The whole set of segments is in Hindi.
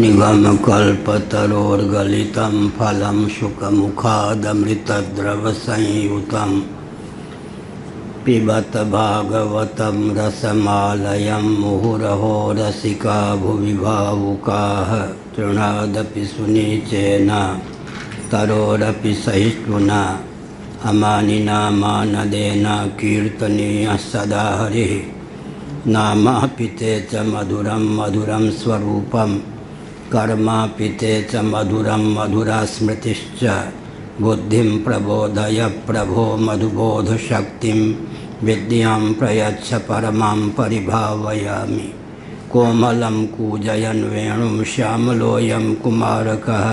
निगमकल्पतरोर्गलितं फलं शुकमुखादमृतद्रवसंयुतं पिबत भागवतं रसमालयं मुहुरहो रसिका भुवि भावुकाः तृणादपि सुनीचेन तरोरपि सहिष्णुना अमानिना मानदेन कीर्तनीयः सदा हरिः नामापि ते च मधुरं मधुरं स्वरूपं कर्मापि ते च मधुरं मधुरा स्मृतिश्च बुद्धिं प्रबोधय प्रभो मधुबोधशक्तिं विद्यां प्रयच्छ परमां परिभावयामि कोमलं कूजयन् वेणुं श्यामलोऽयं कुमारकः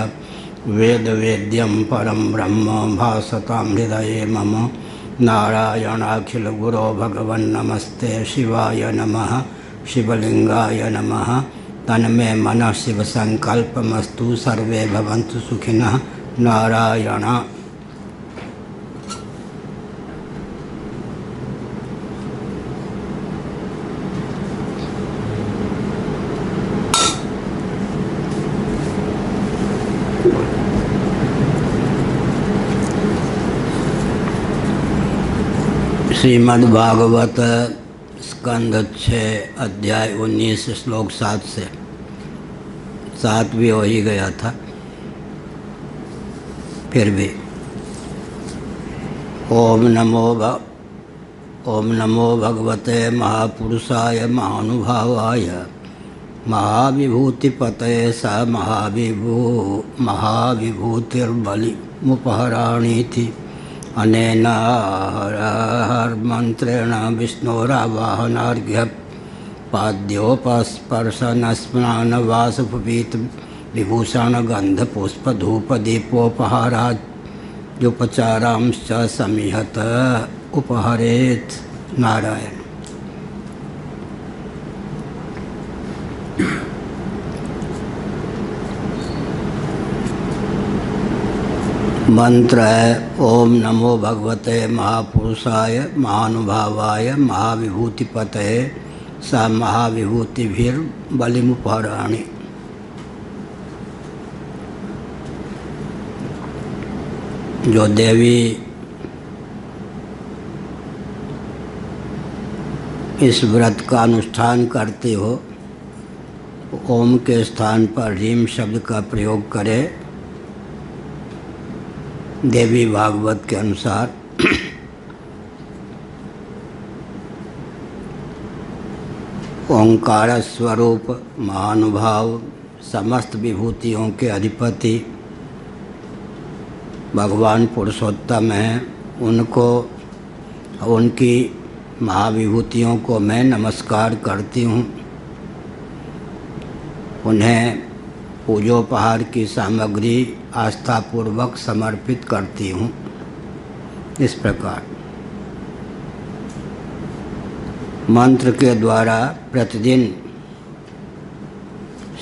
वेदवेद्यं परं ब्रह्म भासतां हृदये मम नारायणाखिलगुरो भगवन्नमस्ते शिवाय नमः शिवलिंगाय नमः तन्मे मनः शिवसंकल्पमस्तु सर्वे भवन्तु सुखिनः नारायण। श्रीमद्भागवत स्कंद 6 अध्याय 19 श्लोक 7 से 7 भी हो ही गया था। फिर भी ओम नमो भगवते महापुरुषाय महानुभावाय महाविभूतिपतये स महाविभूतिर्बलिमुपहराणीति अनेन मंत्रेण विष्णोरावाहनार्घ्य पाद्योपस्पर्शनस्नानवासुपवीत विभूषण गंधपुष्पधूपदीपोपहाराद्युपचारांश्च समिहत उपहरेत्। नारायण। मंत्र है ओम नमो भगवते महापुरुषाय महानुभावाय महाविभूतिपतये स महाविभूतिभिर्बलिमुपहराणि। जो देवी इस व्रत का अनुष्ठान करती हो ओम के स्थान पर ह्रीम शब्द का प्रयोग करे। देवी भागवत के अनुसार ओंकार स्वरूप महानुभाव समस्त विभूतियों के अधिपति भगवान पुरुषोत्तम हैं। उनको उनकी महाविभूतियों को मैं नमस्कार करती हूँ। उन्हें पूजोपहार की सामग्री आस्थापूर्वक समर्पित करती हूँ। इस प्रकार मंत्र के द्वारा प्रतिदिन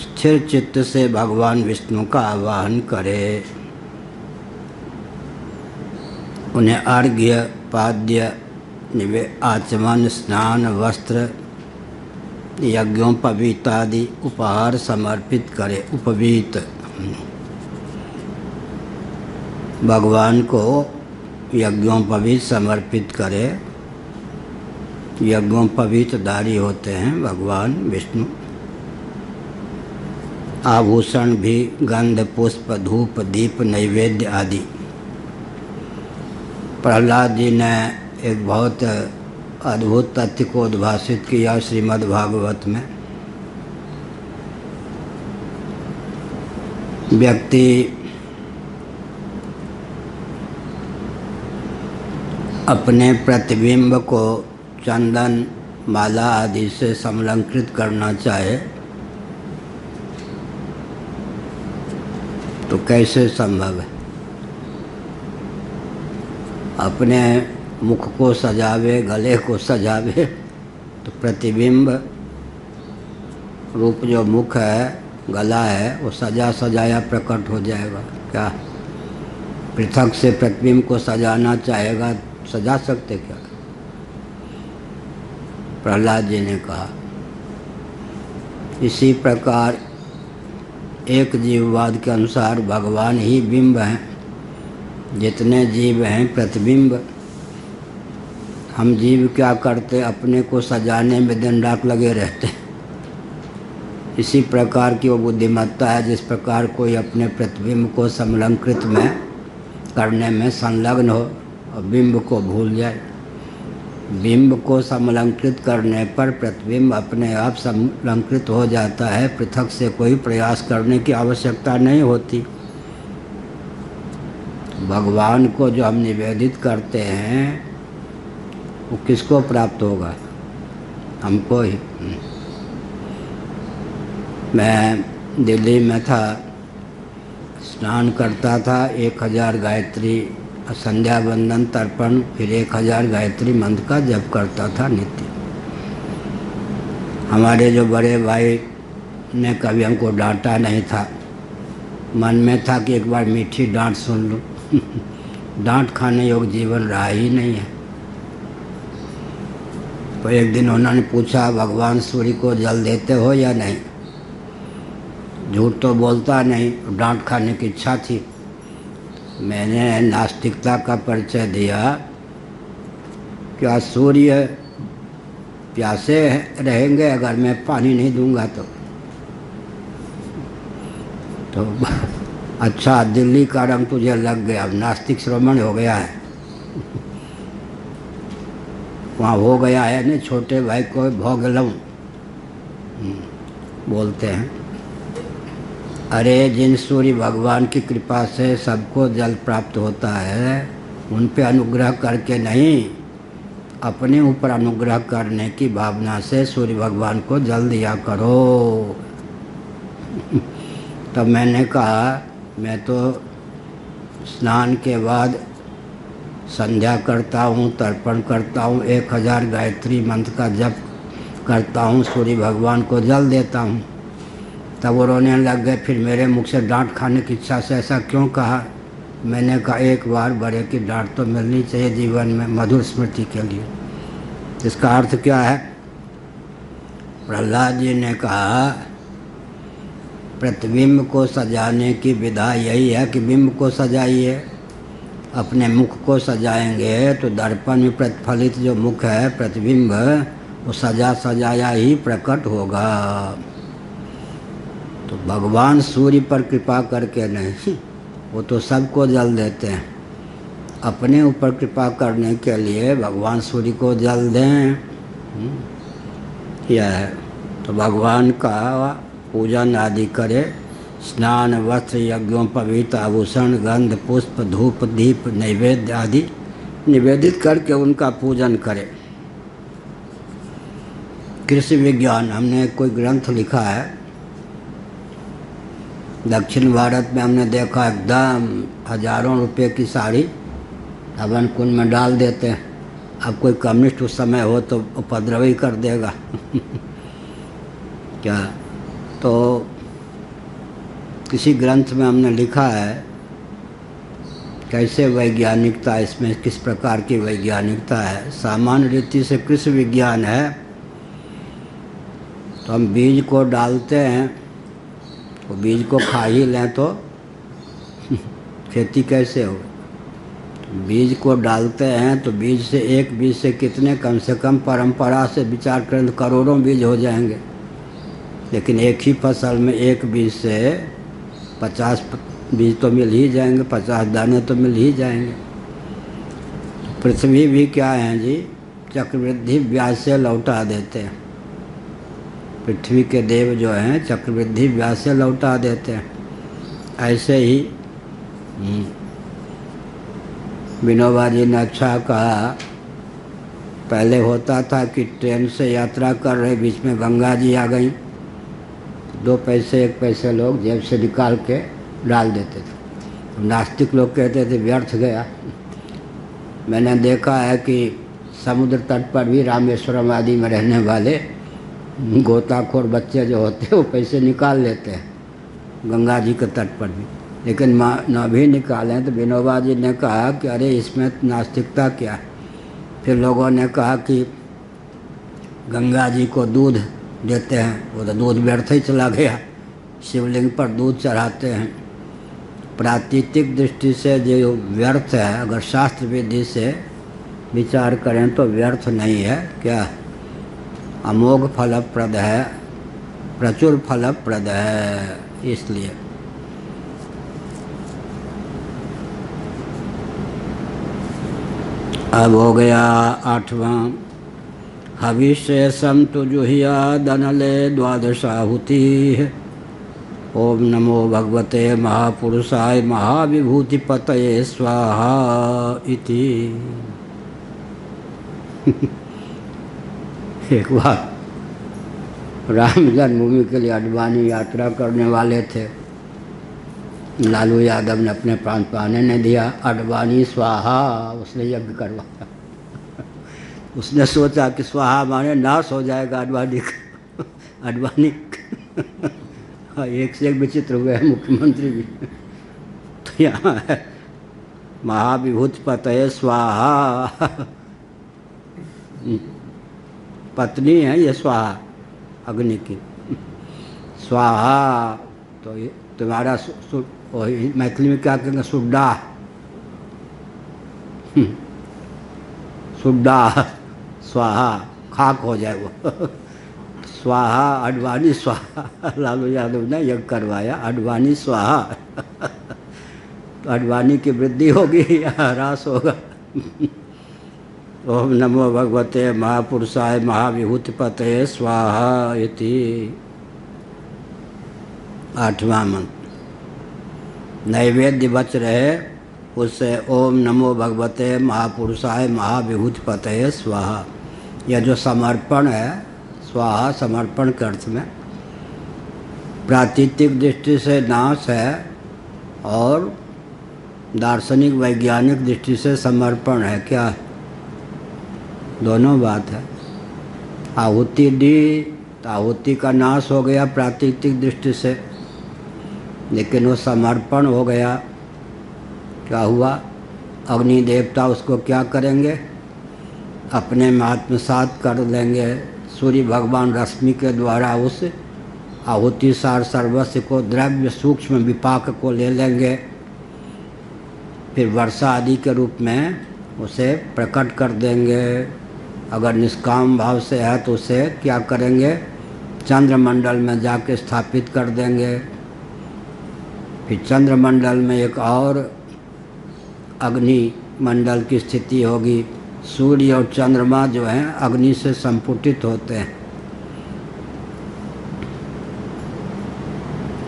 स्थिर चित्त से भगवान विष्णु का आवाहन करे। उन्हें अर्घ्य पाद्य आचमन स्नान वस्त्र यज्ञोपवीत आदि उपहार समर्पित करे। उपवीत भगवान को यज्ञोपवीत समर्पित करे। यज्ञोपवीत धारी होते हैं भगवान विष्णु। आभूषण भी गंध पुष्प धूप दीप नैवेद्य आदि। प्रहलाद जी ने एक बहुत अद्भुत तथ्य को उद्भाषित किया श्रीमद्भागवत में। व्यक्ति अपने प्रतिबिंब को चंदन माला आदि से समलंकृत करना चाहे तो कैसे संभव है? अपने मुख को सजावे गले को सजावे तो प्रतिबिंब रूप जो मुख है गला है वो सजा सजाया प्रकट हो जाएगा। क्या पृथक से प्रतिबिंब को सजाना चाहेगा सजा सकते क्या? प्रहलाद जी ने कहा। इसी प्रकार एक जीववाद के अनुसार भगवान ही बिंब हैं, जितने जीव हैं प्रतिबिंब। हम जीव क्या करते, अपने को सजाने में दिन रात लगे रहते हैं। इसी प्रकार की वो बुद्धिमत्ता है जिस प्रकार कोई अपने प्रतिबिंब को समलंकृत में करने में संलग्न हो और बिंब को भूल जाए। बिंब को समलंकृत करने पर प्रतिबिंब अपने आप समलंकृत हो जाता है, पृथक से कोई प्रयास करने की आवश्यकता नहीं होती। भगवान को जो हम निवेदित करते हैं वो किसको प्राप्त होगा? हमको ही। मैं दिल्ली में था, स्नान करता था, 1000 गायत्री संध्या वंदन तर्पण, फिर 1000 गायत्री मंत्र का जप करता था नित्य। हमारे जो बड़े भाई ने कभी हमको डांटा नहीं था। मन में था कि एक बार मीठी डांट सुन लूं। डांट खाने योग्य जीवन रहा ही नहीं है। तो एक दिन उन्होंने पूछा, भगवान सूर्य को जल देते हो या नहीं? झूठ तो बोलता नहीं, डांट खाने की इच्छा थी। मैंने नास्तिकता का परिचय दिया। क्या सूर्य प्यासे रहेंगे अगर मैं पानी नहीं दूंगा तो अच्छा, दिल्ली का रंग तुझे लग गया, अब नास्तिक श्रवण हो गया है। वहाँ हो गया है ना, छोटे भाई को भोगलम बोलते हैं। अरे जिन सूर्य भगवान की कृपा से सबको जल प्राप्त होता है, उन पे अनुग्रह करके नहीं, अपने ऊपर अनुग्रह करने की भावना से सूर्य भगवान को जल दिया करो। तब मैंने कहा, मैं तो स्नान के बाद संध्या करता हूँ, तर्पण करता हूँ, 1000 गायत्री मंत्र का जप करता हूँ, सूर्य भगवान को जल देता हूँ। तब वो रोने लग गए। फिर मेरे मुख से डांट खाने की इच्छा से ऐसा क्यों कहा? मैंने कहा, एक बार बड़े की डांट तो मिलनी चाहिए जीवन में, मधुर स्मृति के लिए। इसका अर्थ क्या है? प्रहलाद जी ने कहा, प्रतिबिंब को सजाने की विधा यही है कि बिंब को सजाइए। अपने मुख को सजाएंगे तो दर्पण में प्रतिफलित जो मुख है प्रतिबिंब, वो सजा सजाया ही प्रकट होगा। तो भगवान सूर्य पर कृपा करके नहीं, वो तो सबको जल देते हैं। अपने ऊपर कृपा करने के लिए भगवान सूर्य को जल दें, यह है। तो भगवान का पूजन आदि करे, स्नान, वस्त्र, यज्ञों, पवित्र आभूषण, गंध, पुष्प, धूप, दीप, नैवेद्य आदि निवेदित करके उनका पूजन करे। कृषि विज्ञान, हमने कोई ग्रंथ लिखा है। दक्षिण भारत में हमने देखा एकदम हजारों रुपए की साड़ी हवन कुंड में डाल देते हैं। अब कोई कम्युनिस्ट उस समय हो तो उपद्रवी कर देगा। क्या तो किसी ग्रंथ में हमने लिखा है कैसे वैज्ञानिकता, इसमें किस प्रकार की वैज्ञानिकता है। सामान्य रीति से कृषि विज्ञान है, तो हम बीज को डालते हैं, तो बीज को खा ही लें तो खेती कैसे हो? बीज को डालते हैं तो बीज से, एक बीज से कितने, कम से कम परंपरा से विचार करें तो करोड़ों बीज हो जाएंगे। लेकिन एक ही फसल में एक बीज से 50 बीज तो मिल ही जाएंगे, 50 दाने तो मिल ही जाएंगे। पृथ्वी भी क्या है जी, चक्रवृद्धि ब्याज से लौटा देते हैं। पृथ्वी के देव जो हैं चक्रवृद्धि ब्याज से लौटा देते हैं। ऐसे ही विनोबा जी ने अच्छा कहा, पहले होता था कि ट्रेन से यात्रा कर रहे, बीच में गंगा जी आ गई, 2 पैसे 1 पैसे लोग जेब से निकाल के डाल देते थे। नास्तिक लोग कहते थे व्यर्थ गया। मैंने देखा है कि समुद्र तट पर भी रामेश्वरम आदि में रहने वाले गोताखोर बच्चे जो होते हैं वो पैसे निकाल लेते हैं गंगा जी के तट पर भी। लेकिन न भी निकालें तो विनोबा जी ने कहा कि अरे इसमें नास्तिकता क्या है। फिर लोगों ने कहा कि गंगा जी को दूध देते हैं, वो तो दूध व्यर्थ ही चला गया, शिवलिंग पर दूध चढ़ाते हैं। प्रातीतिक दृष्टि से जो व्यर्थ है, अगर शास्त्र विधि से विचार करें तो व्यर्थ नहीं है। क्या? अमोघ फलप्रद है, प्रचुर फलप्रद है। इसलिए अब हो गया 8वां। हविषेशम तु जुहिया दनले द्वादशाहुति। ओम नमो भगवते महापुरुषाय महाविभूतिपतये स्वाहा इति। एक बार राम जन्मभूमि के लिए अडवाणी यात्रा करने वाले थे। लालू यादव ने अपने प्राण पाने ने दिया, अडवाणी स्वाहा, उसने यज्ञ करवाया। उसने सोचा कि स्वाहा माने नाश हो जाएगा अडवाणी का। अडवाणी एक से एक विचित्र हुए हैं मुख्यमंत्री भी। तो यहाँ है महाविभूतिपतये स्वाहा। पत्नी है ये स्वाहा अग्नि की। स्वाहा तो ये तुम्हारा मैथिली में क्या कहेंगे? सुड्डा। सुड्डा स्वाहा, खाक हो जाए वो। स्वाहा अडवाणी स्वाहा। लालू यादव ने यज्ञ करवाया, अडवाणी स्वाहा। तो अडवाणी की वृद्धि होगी या ह्रास होगा? ओम नमो भगवते महापुरुषाय महाविभूतिपतये स्वाहा इति। 8वां मंत्र। नैवेद्य बच रहे उससे ओम नमो भगवते महापुरुषाय महाविभूतिपतये स्वाहा। यह जो समर्पण है, स्वाहा समर्पण के अर्थ में प्रातीतिक दृष्टि से नाश है और दार्शनिक वैज्ञानिक दृष्टि से समर्पण है। क्या? दोनों बात है। आहुति दी तो आहुति का नाश हो गया प्रातीतिक दृष्टि से, लेकिन वो समर्पण हो गया। क्या हुआ? अग्नि देवता उसको क्या करेंगे? अपने में आत्मसात कर लेंगे। सूर्य भगवान रश्मि के द्वारा उस आहुति सार सर्वस्व को, द्रव्य सूक्ष्म विपाक को ले लेंगे। फिर वर्षा आदि के रूप में उसे प्रकट कर देंगे। अगर निष्काम भाव से है तो उसे क्या करेंगे? चंद्रमंडल में जाके स्थापित कर देंगे। फिर चंद्रमंडल में एक और अग्नि मंडल की स्थिति होगी। सूर्य और चंद्रमा जो हैं अग्नि से संपुटित होते हैं।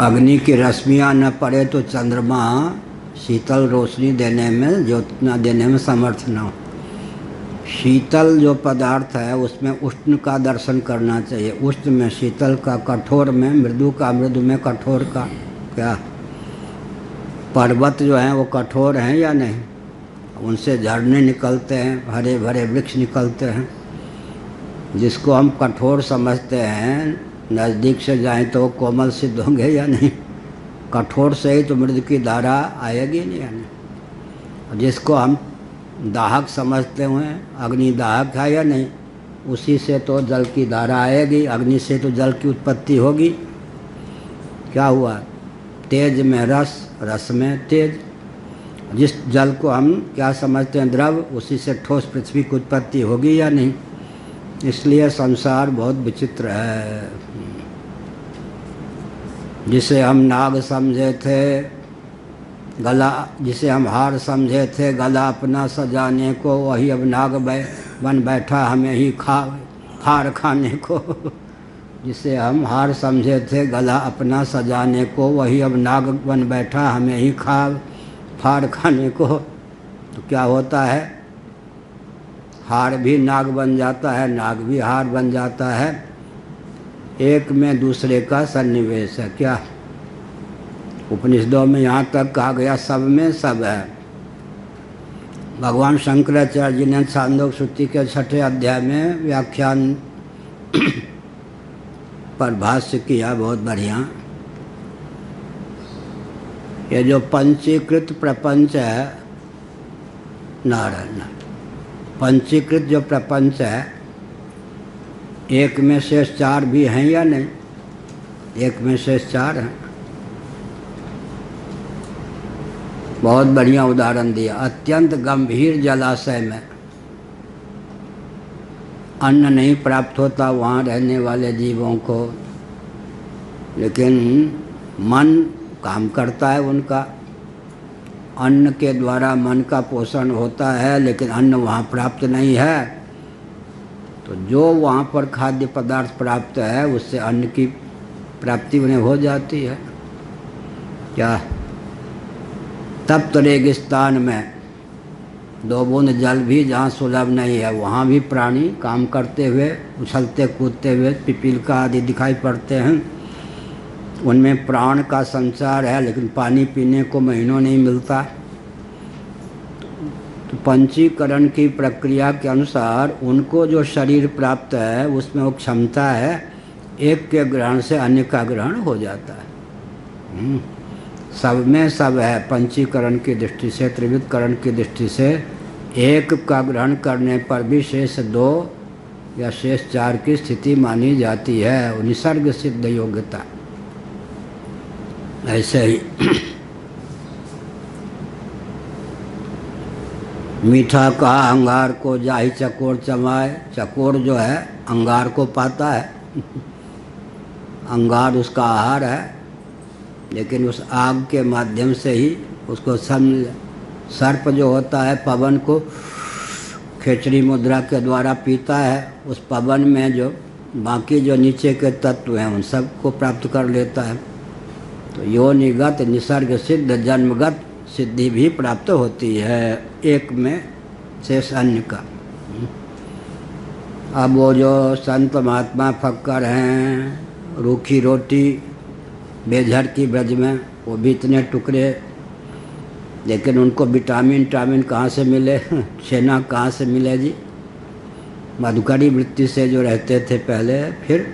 अग्नि की रश्मियाँ न पड़े तो चंद्रमा शीतल रोशनी देने में, ज्योतना देने में समर्थ न हो। शीतल जो पदार्थ है उसमें उष्ण का दर्शन करना चाहिए। उष्ण में शीतल का, कठोर में मृदु का, मृदु में कठोर का। क्या? पर्वत जो हैं वो कठोर हैं या नहीं? उनसे झरने निकलते हैं, हरे भरे वृक्ष निकलते हैं। जिसको हम कठोर समझते हैं, नज़दीक से जाएं तो कोमल सिद्ध होंगे या नहीं? कठोर से ही तो मृदु की धारा आएगी नहीं, या नहीं? जिसको हम दाहक समझते हुए, अग्नि दाहक है या नहीं, उसी से तो जल की धारा आएगी। अग्नि से तो जल की उत्पत्ति होगी। क्या हुआ? तेज में रस, रस में तेज। जिस जल को हम क्या समझते हैं? द्रव, उसी से ठोस पृथ्वी की उत्पत्ति होगी या नहीं? इसलिए संसार बहुत विचित्र है। जिसे हम नाग समझे थे, गला, जिसे हम हार समझे थे गला अपना सजाने को, वही अब नाग बन बैठा हमें ही फाड़ खाने को। जिसे हम हार समझे थे गला अपना सजाने को, वही अब नाग बन बैठा हमें ही फाड़ खाने को। तो क्या होता है? हार भी नाग बन जाता है, नाग भी हार बन जाता है। एक में दूसरे का सन्निवेश है। क्या? उपनिषदों में यहाँ तक कहा गया सब में सब है। भगवान शंकराचार्य जी ने छांदोग्य सूत्र के 6ठे अध्याय में व्याख्यान पर भाष्य किया, बहुत बढ़िया। ये जो पंचीकृत प्रपंच है, नारायण, पंचीकृत जो प्रपंच है, एक में शेष चार भी हैं या नहीं? एक में शेष चार हैं। बहुत बढ़िया उदाहरण दिया। अत्यंत गंभीर जलाशय में अन्न नहीं प्राप्त होता वहाँ रहने वाले जीवों को, लेकिन मन काम करता है उनका। अन्न के द्वारा मन का पोषण होता है, लेकिन अन्न वहाँ प्राप्त नहीं है, तो जो वहाँ पर खाद्य पदार्थ प्राप्त है उससे अन्न की प्राप्ति उन्हें हो जाती है। क्या तप्त रेगिस्तान में 2 बूंद जल भी जहाँ सुलभ नहीं है, वहाँ भी प्राणी काम करते हुए, उछलते कूदते हुए पिपीलिका आदि दिखाई पड़ते हैं। उनमें प्राण का संचार है, लेकिन पानी पीने को महीनों नहीं मिलता। तो पंचीकरण की प्रक्रिया के अनुसार उनको जो शरीर प्राप्त है उसमें वो क्षमता है, एक के ग्रहण से अन्य का ग्रहण हो जाता है। सब में सब है। पंचीकरण की दृष्टि से, त्रिविधकरण की दृष्टि से एक का ग्रहण करने पर भी शेष 2 या शेष 4 की स्थिति मानी जाती है, निसर्ग सिद्ध योग्यता। ऐसे ही मीठा कहा अंगार को जाहि चकोर चमाए। चकोर जो है अंगार को पाता है, अंगार उसका आहार है, लेकिन उस आग के माध्यम से ही उसको सर्प जो होता है पवन को खेचरी मुद्रा के द्वारा पीता है। उस पवन में जो बाकी जो नीचे के तत्व हैं उन सब को प्राप्त कर लेता है। तो योनिगत निसर्ग सिद्ध जन्मगत सिद्धि भी प्राप्त होती है एक में शेष अन्य का। अब वो जो संत महात्मा फक्कर हैं, रूखी रोटी बेझर की ब्रज में, वो भी इतने टुकड़े, लेकिन उनको विटामिन कहाँ से मिले, छेना कहाँ से मिले जी। मधुकरी वृत्ति से जो रहते थे पहले, फिर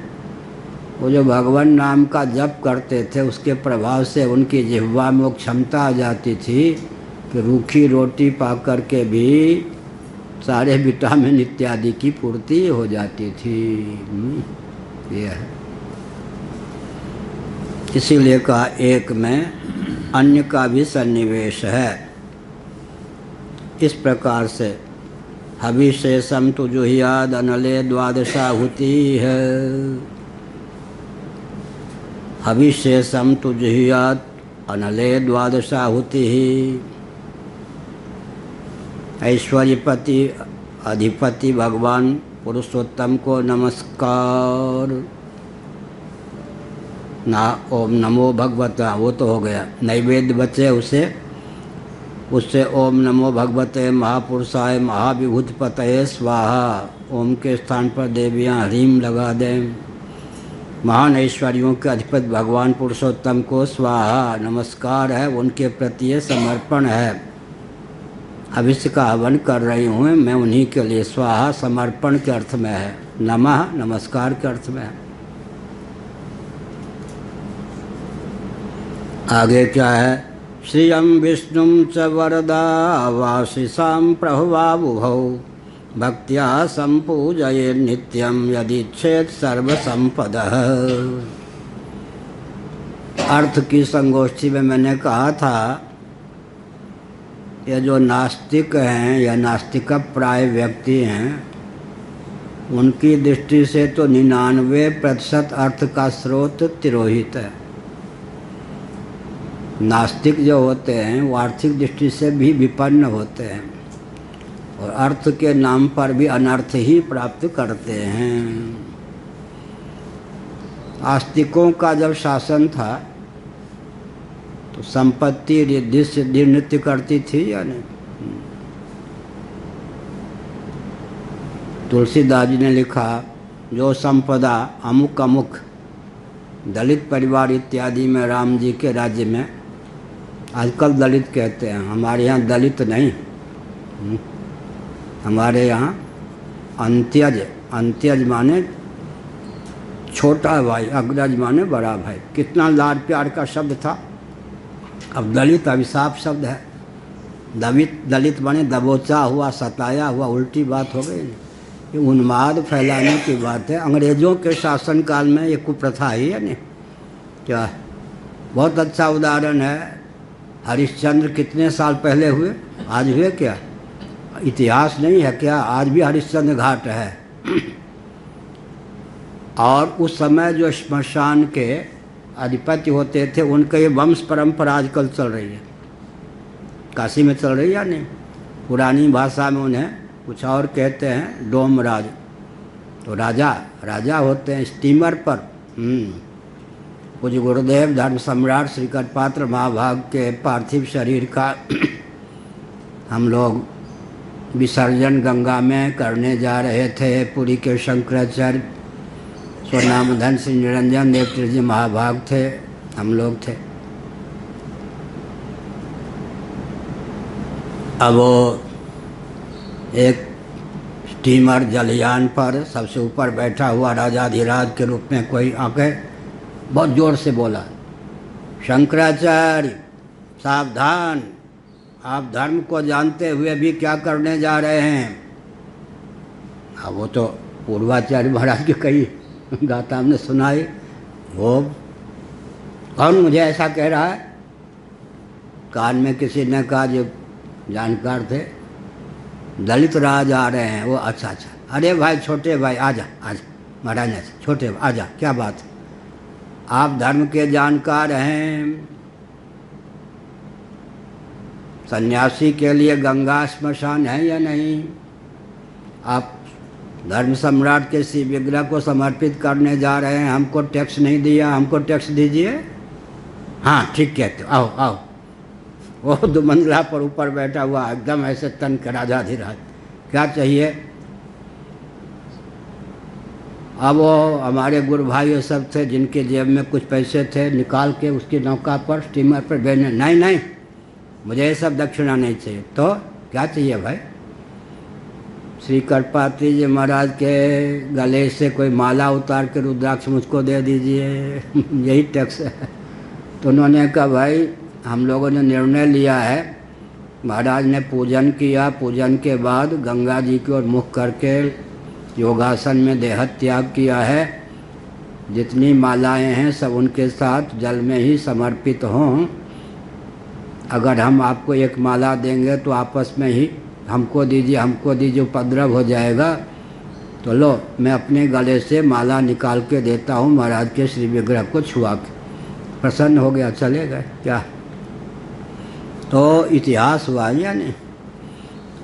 वो जो भगवान नाम का जप करते थे उसके प्रभाव से उनकी जिह्वा में वो क्षमता आ जाती थी कि रूखी रोटी पा कर के भी सारे विटामिन इत्यादि की पूर्ति हो जाती थी। ये है, इसीलिए कहा एक में अन्य का भी सन्निवेश है। इस प्रकार से हविशेषम तु जुहियाद अनले द्वादशाहुति है। हविशेषम तु जुहियाद अनले द्वादशाहुति। ऐश्वर्यपति अधिपति भगवान पुरुषोत्तम को नमस्कार। ना ओम नमो भगवते, वो तो हो गया। नैवेद्य बचे उससे ओम नमो भगवते महापुरुषाय महाविभूतिपतये स्वाहा। ओम के स्थान पर देवियाँ ह्रीम लगा दें। महान ऐश्वर्यों के अधिपति भगवान पुरुषोत्तम को स्वाहा नमस्कार है, उनके प्रति ये समर्पण है। अभिष्ट का हवन कर रही हूँ मैं उन्हीं के लिए। स्वाहा समर्पण के अर्थ में है, नमः नमस्कार के अर्थ में है। आगे क्या है? श्रियं विष्णुं च वरदा वासिसां प्रभवाबुभौ भक्त्या संपूजये नित्यं यदिच्छेत् सर्वसंपदः। अर्थ की संगोष्ठी में मैंने कहा था, ये जो नास्तिक हैं या नास्तिक प्राय व्यक्ति हैं, उनकी दृष्टि से तो 99% अर्थ का स्रोत तिरोहित है। नास्तिक जो होते हैं वो आर्थिक दृष्टि से भी विपन्न होते हैं और अर्थ के नाम पर भी अनर्थ ही प्राप्त करते हैं। आस्तिकों का जब शासन था तो संपत्ति रिद्धि सिद्धि नृत्य करती थी या नहीं? तुलसीदास जी ने लिखा, जो संपदा अमुक अमुक दलित परिवार इत्यादि में राम जी के राज्य में, आजकल दलित कहते हैं, हमारे यहाँ दलित नहीं, हमारे यहाँ अंत्यज। अंत्यज माने छोटा भाई, अग्रज माने बड़ा भाई। कितना लाड प्यार का शब्द था। अब दलित अभिशाप शब्द है। दलित माने दबोचा हुआ, सताया हुआ, उल्टी बात हो गई। ये उन्माद फैलाने की बात है। अंग्रेज़ों के शासनकाल में ये कुप्रथा ही है नहीं। क्या बहुत अच्छा उदाहरण है। हरिश्चंद्र कितने साल पहले हुए, आज हुए क्या? इतिहास नहीं है क्या? आज भी हरिश्चंद्र घाट है। और उस समय जो श्मशान के अधिपति होते थे उनका ये वंश परंपरा आजकल चल रही है। काशी में चल रही है या नहीं? पुरानी भाषा में उन्हें कुछ और कहते हैं, डोमराज। तो राजा राजा होते हैं स्टीमर पर। पूज्य गुरुदेव धर्म सम्राट श्री कटपात्र महाभाग के पार्थिव शरीर का हम लोग विसर्जन गंगा में करने जा रहे थे। पुरी के शंकराचार्य स्वनामधन श्री निरंजन देव तीर्थ जी महाभाग थे, हम लोग थे। अब वो एक स्टीमर जलयान पर सबसे ऊपर बैठा हुआ राजाधिराज के रूप में कोई आके बहुत जोर से बोला, शंकराचार्य सावधान, आप धर्म को जानते हुए भी क्या करने जा रहे हैं। अब वो तो पूर्वाचार्य महाराज के कई गाथा हमने सुनाई। वो कौन मुझे ऐसा कह रहा है? कान में किसी ने कहा, जो जानकार थे, दलित राज आ रहे हैं। वो अच्छा अच्छा, अरे भाई छोटे भाई आजा आजा, महाराज ने छोटे आजा, क्या बात है, आप धर्म के जानकार हैं। सन्यासी के लिए गंगा स्मशान है या नहीं? आप धर्म सम्राट के श्री विग्रह को समर्पित करने जा रहे हैं, हमको टैक्स नहीं दिया, हमको टैक्स दीजिए। हाँ ठीक कहते हो, आओ आओ। वो दुमंजिला पर ऊपर बैठा हुआ एकदम ऐसे तन के राजाधिराज, क्या चाहिए? अब वो हमारे गुरु भाई ये सब थे जिनके जेब में कुछ पैसे थे, निकाल के उसकी नौका पर स्टीमर पर भेजने। नहीं नहीं, मुझे ये सब दक्षिणा नहीं चाहिए। तो क्या चाहिए भाई? श्री कटपात्री जी महाराज के गले से कोई माला उतार के रुद्राक्ष मुझको दे दीजिए, यही टैक्स है। तो उन्होंने कहा, भाई हम लोगों ने निर्णय लिया है। महाराज ने पूजन किया, पूजन के बाद गंगा जी की ओर मुख करके योगासन में देह त्याग किया है। जितनी मालाएं हैं सब उनके साथ जल में ही समर्पित हों। अगर हम आपको एक माला देंगे तो आपस में ही हमको दीजिए, उपद्रव हो जाएगा। तो लो, मैं अपने गले से माला निकाल के देता हूँ, महाराज के श्री विग्रह को छुआ के। प्रसन्न हो गया, चले गए। क्या तो इतिहास हुआ या नहीं?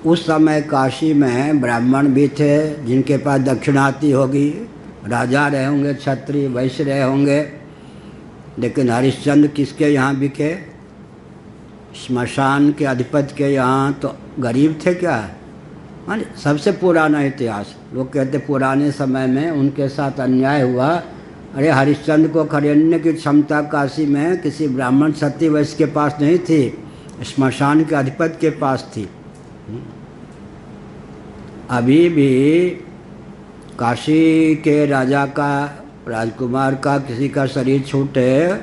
उस समय काशी में ब्राह्मण भी थे जिनके पास दक्षिणाती होगी, राजा रहे होंगे, क्षत्रिय वैश्य रहे होंगे। लेकिन हरिश्चंद्र किसके यहाँ बिके? श्मशान के अधिपति के यहाँ। तो गरीब थे क्या? मान सबसे पुराना इतिहास, लोग कहते पुराने समय में उनके साथ अन्याय हुआ। अरे हरिश्चंद्र को खरीदने की क्षमता काशी में किसी ब्राह्मण क्षत्रिय वैश्य के पास नहीं थी, श्मशान के अधिपति के पास थी। अभी भी काशी के राजा का, राजकुमार का किसी का शरीर छूटे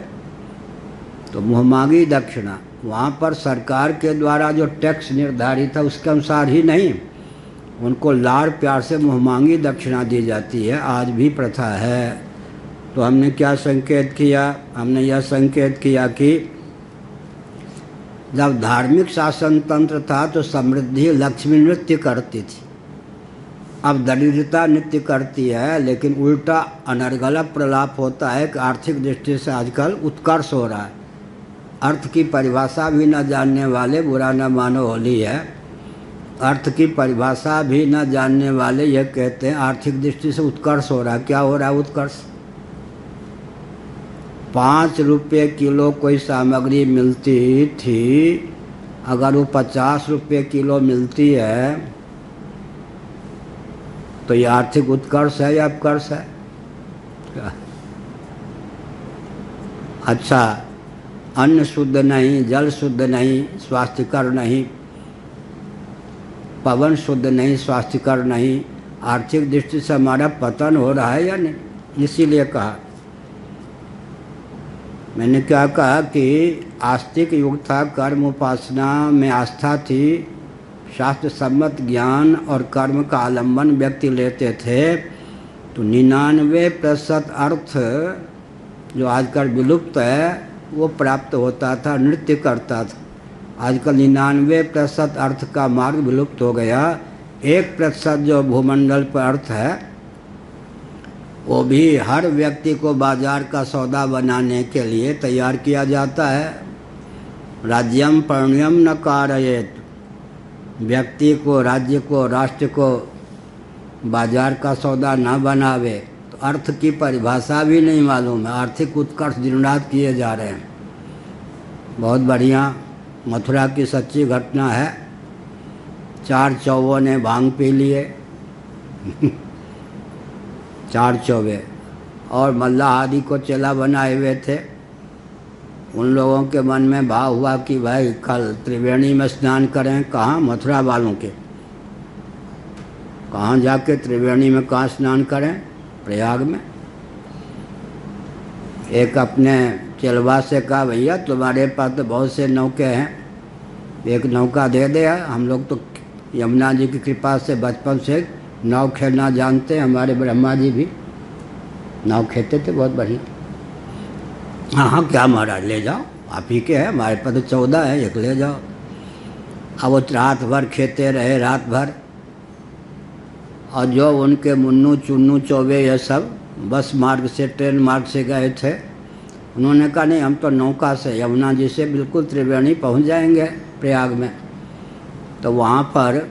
तो मुहमांगी दक्षिणा, वहाँ पर सरकार के द्वारा जो टैक्स निर्धारित है उसके अनुसार ही नहीं, उनको लाड़ प्यार से मुहमांगी दक्षिणा दी जाती है। आज भी प्रथा है। तो हमने क्या संकेत किया? हमने यह संकेत किया कि जब धार्मिक शासन तंत्र था तो समृद्धि लक्ष्मी नृत्य करती थी, अब दरिद्रता नृत्य करती है। लेकिन उल्टा अनर्गल प्रलाप होता है कि आर्थिक दृष्टि से आजकल उत्कर्ष हो रहा है। अर्थ की परिभाषा भी न जानने वाले, बुरा न मानो होली है, अर्थ की परिभाषा भी न जानने वाले यह कहते हैं आर्थिक दृष्टि से उत्कर्ष हो रहा है। क्या हो रहा है उत्कर्ष? 5 रुपये किलो कोई सामग्री मिलती थी, अगर वो 50 रुपये किलो मिलती है तो ये आर्थिक उत्कर्ष है या अपकर्ष है? अच्छा, अन्न शुद्ध नहीं, जल शुद्ध नहीं, स्वास्थ्यकर नहीं, पवन शुद्ध नहीं, स्वास्थ्यकर नहीं, आर्थिक दृष्टि से हमारा पतन हो रहा है या नहीं? इसीलिए कहा, मैंने क्या कहा कि आस्तिक युग था, कर्म उपासना में आस्था थी, शास्त्र सम्मत ज्ञान और कर्म का आलंबन व्यक्ति लेते थे। तो 99% अर्थ जो आजकल विलुप्त है वो प्राप्त होता था, नृत्य करता था। आजकल 99% अर्थ का मार्ग विलुप्त हो गया। 1% जो भूमंडल पर अर्थ है वो भी हर व्यक्ति को बाजार का सौदा बनाने के लिए तैयार किया जाता है। राज्यम पर्ण्यम न कारयेत, व्यक्ति को, राज्य को, राष्ट्र को बाजार का सौदा न बनावे तो अर्थ की परिभाषा भी नहीं मालूम है। आर्थिक उत्कर्ष दिन रात किए जा रहे हैं। बहुत बढ़िया मथुरा की सच्ची घटना है। 4 चौवों ने भांग पी लिए 4 चौवे, और मल्लाह आदि को चेला बनाए हुए थे। उन लोगों के मन में भाव हुआ कि भाई कल त्रिवेणी में स्नान करें। कहाँ? मथुरा वालों के। कहाँ जाके त्रिवेणी में कहाँ स्नान करें? प्रयाग में। एक अपने चेलवा से कहा, भैया तुम्हारे पास तो बहुत से नौके हैं, एक नौका दे दे। हम लोग तो यमुना जी की कृपा से बचपन से नाव खेलना जानते हैं। हमारे ब्रह्मा जी भी नाव खेलते थे, बहुत बढ़िया। हाँ हाँ, क्या महाराज, ले जाओ, आप ही के हैं, हमारे पास तो 14 है, एक ले जाओ। अब वो रात भर खेते रहे, रात भर। और जो उनके मुन्नू चुन्नू चौबे ये सब बस मार्ग से, ट्रेन मार्ग से गए थे, उन्होंने कहा नहीं, हम तो नौका से यमुना जी से बिल्कुल त्रिवेणी पहुंच जाएंगे प्रयाग में। तो वहाँ पर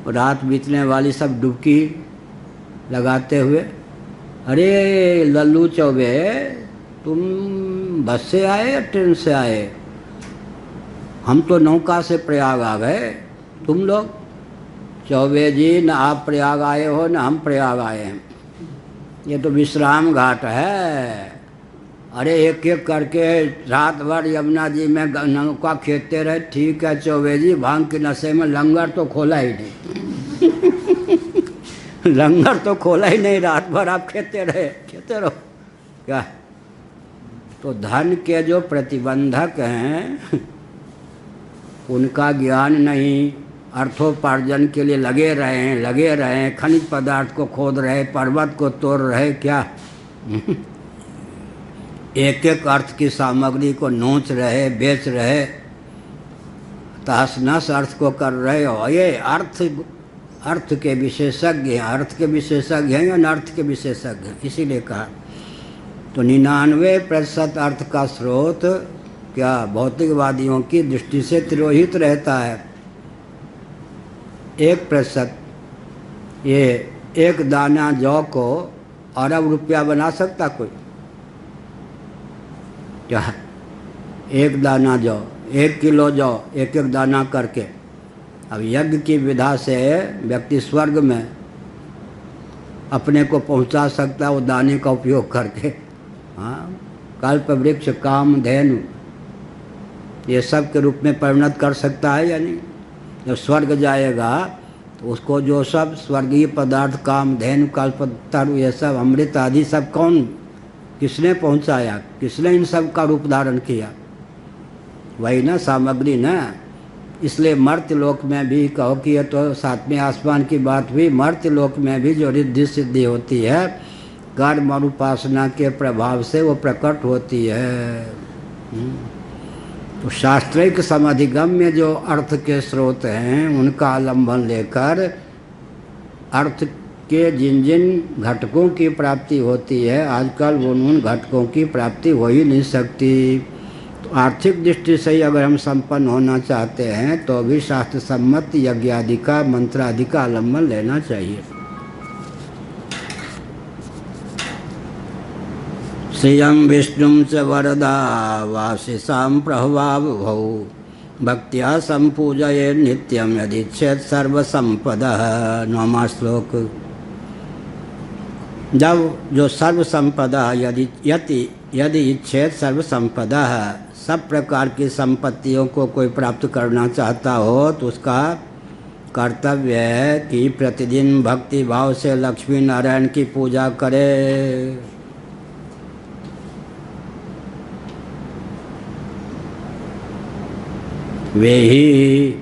रात बीतने वाली सब डुबकी लगाते हुए, अरे लल्लू चौबे, तुम बस से आए या ट्रेन से आए? हम तो नौका से प्रयाग आ गए, तुम लोग? चौबे जी, न आप प्रयाग आए हो न हम प्रयाग आए हैं, ये तो विश्राम घाट है। अरे एक एक करके रात भर यमुना जी में नौका खेलते रहे। ठीक है चौबे जी, भांग के नशे में लंगर तो खोला ही नहीं लंगर तो खोला ही नहीं, रात भर आप खेलते रहो क्या? तो धन के जो प्रतिबंधक हैं उनका ज्ञान नहीं, अर्थोपार्जन के लिए लगे रहे, खनिज पदार्थ को खोद रहे, पर्वत को तोड़ रहे, क्या एक एक अर्थ की सामग्री को नोच रहे, बेच रहे, तहस नहस अर्थ को कर रहे हो। ये अर्थ के विशेषज्ञ हैं, अर्थ के विशेषज्ञ हैं या अनर्थ के विशेषज्ञ हैं, इसीलिए कहा। तो 99% अर्थ का स्रोत क्या भौतिकवादियों की दृष्टि से तिरोहित रहता है। 1% ये एक दाना जौ को अरब रुपया बना सकता कोई? क्या? एक दाना जौ, 1 किलो जौ, एक एक दाना करके। अब यज्ञ की विधा से व्यक्ति स्वर्ग में अपने को पहुंचा सकता है वो दाने का उपयोग करके। हाँ, कल्प वृक्ष, काम धेनु, ये सब के रूप में परिणत कर सकता है या नहीं? जब स्वर्ग जाएगा तो उसको जो सब स्वर्गीय पदार्थ, काम धेनु, कल्पतरु, ये सब अमृत आदि सब कौन, किसने पहुंचाया, किसने इन सब का रूप धारण किया? वही ना सामग्री ना। इसलिए मर्त्य लोक में भी कहो कि ये तो 7वें आसमान की बात हुई, मर्त्य लोक में भी जो रिद्धि सिद्धि होती है कर्म और उपासना के प्रभाव से वो प्रकट होती है। तो शास्त्रिक समधिगम्य जो अर्थ के स्रोत हैं उनका आलम्बन लेकर अर्थ के जिन जिन घटकों की प्राप्ति होती है, आजकल उन घटकों की प्राप्ति हो ही नहीं सकती। तो आर्थिक दृष्टि से ही अगर हम संपन्न होना चाहते हैं तो भी शास्त्र सम्मत यज्ञ आदि का, मंत्र आदि का आलम्बन लेना चाहिए। श्रियं विष्णुं च वरदा वासिसां प्रभवावभौ भक्त्या संपूजये नित्यं यदिच्छेत् सर्वसंपदः। 9वां श्लोक। जब जो सर्वसंपदा यदि इच्छेत सर्वसंपदा, सब प्रकार की संपत्तियों को कोई प्राप्त करना चाहता हो तो उसका कर्तव्य है कि प्रतिदिन भक्ति भाव से लक्ष्मी नारायण की पूजा करे। वे ही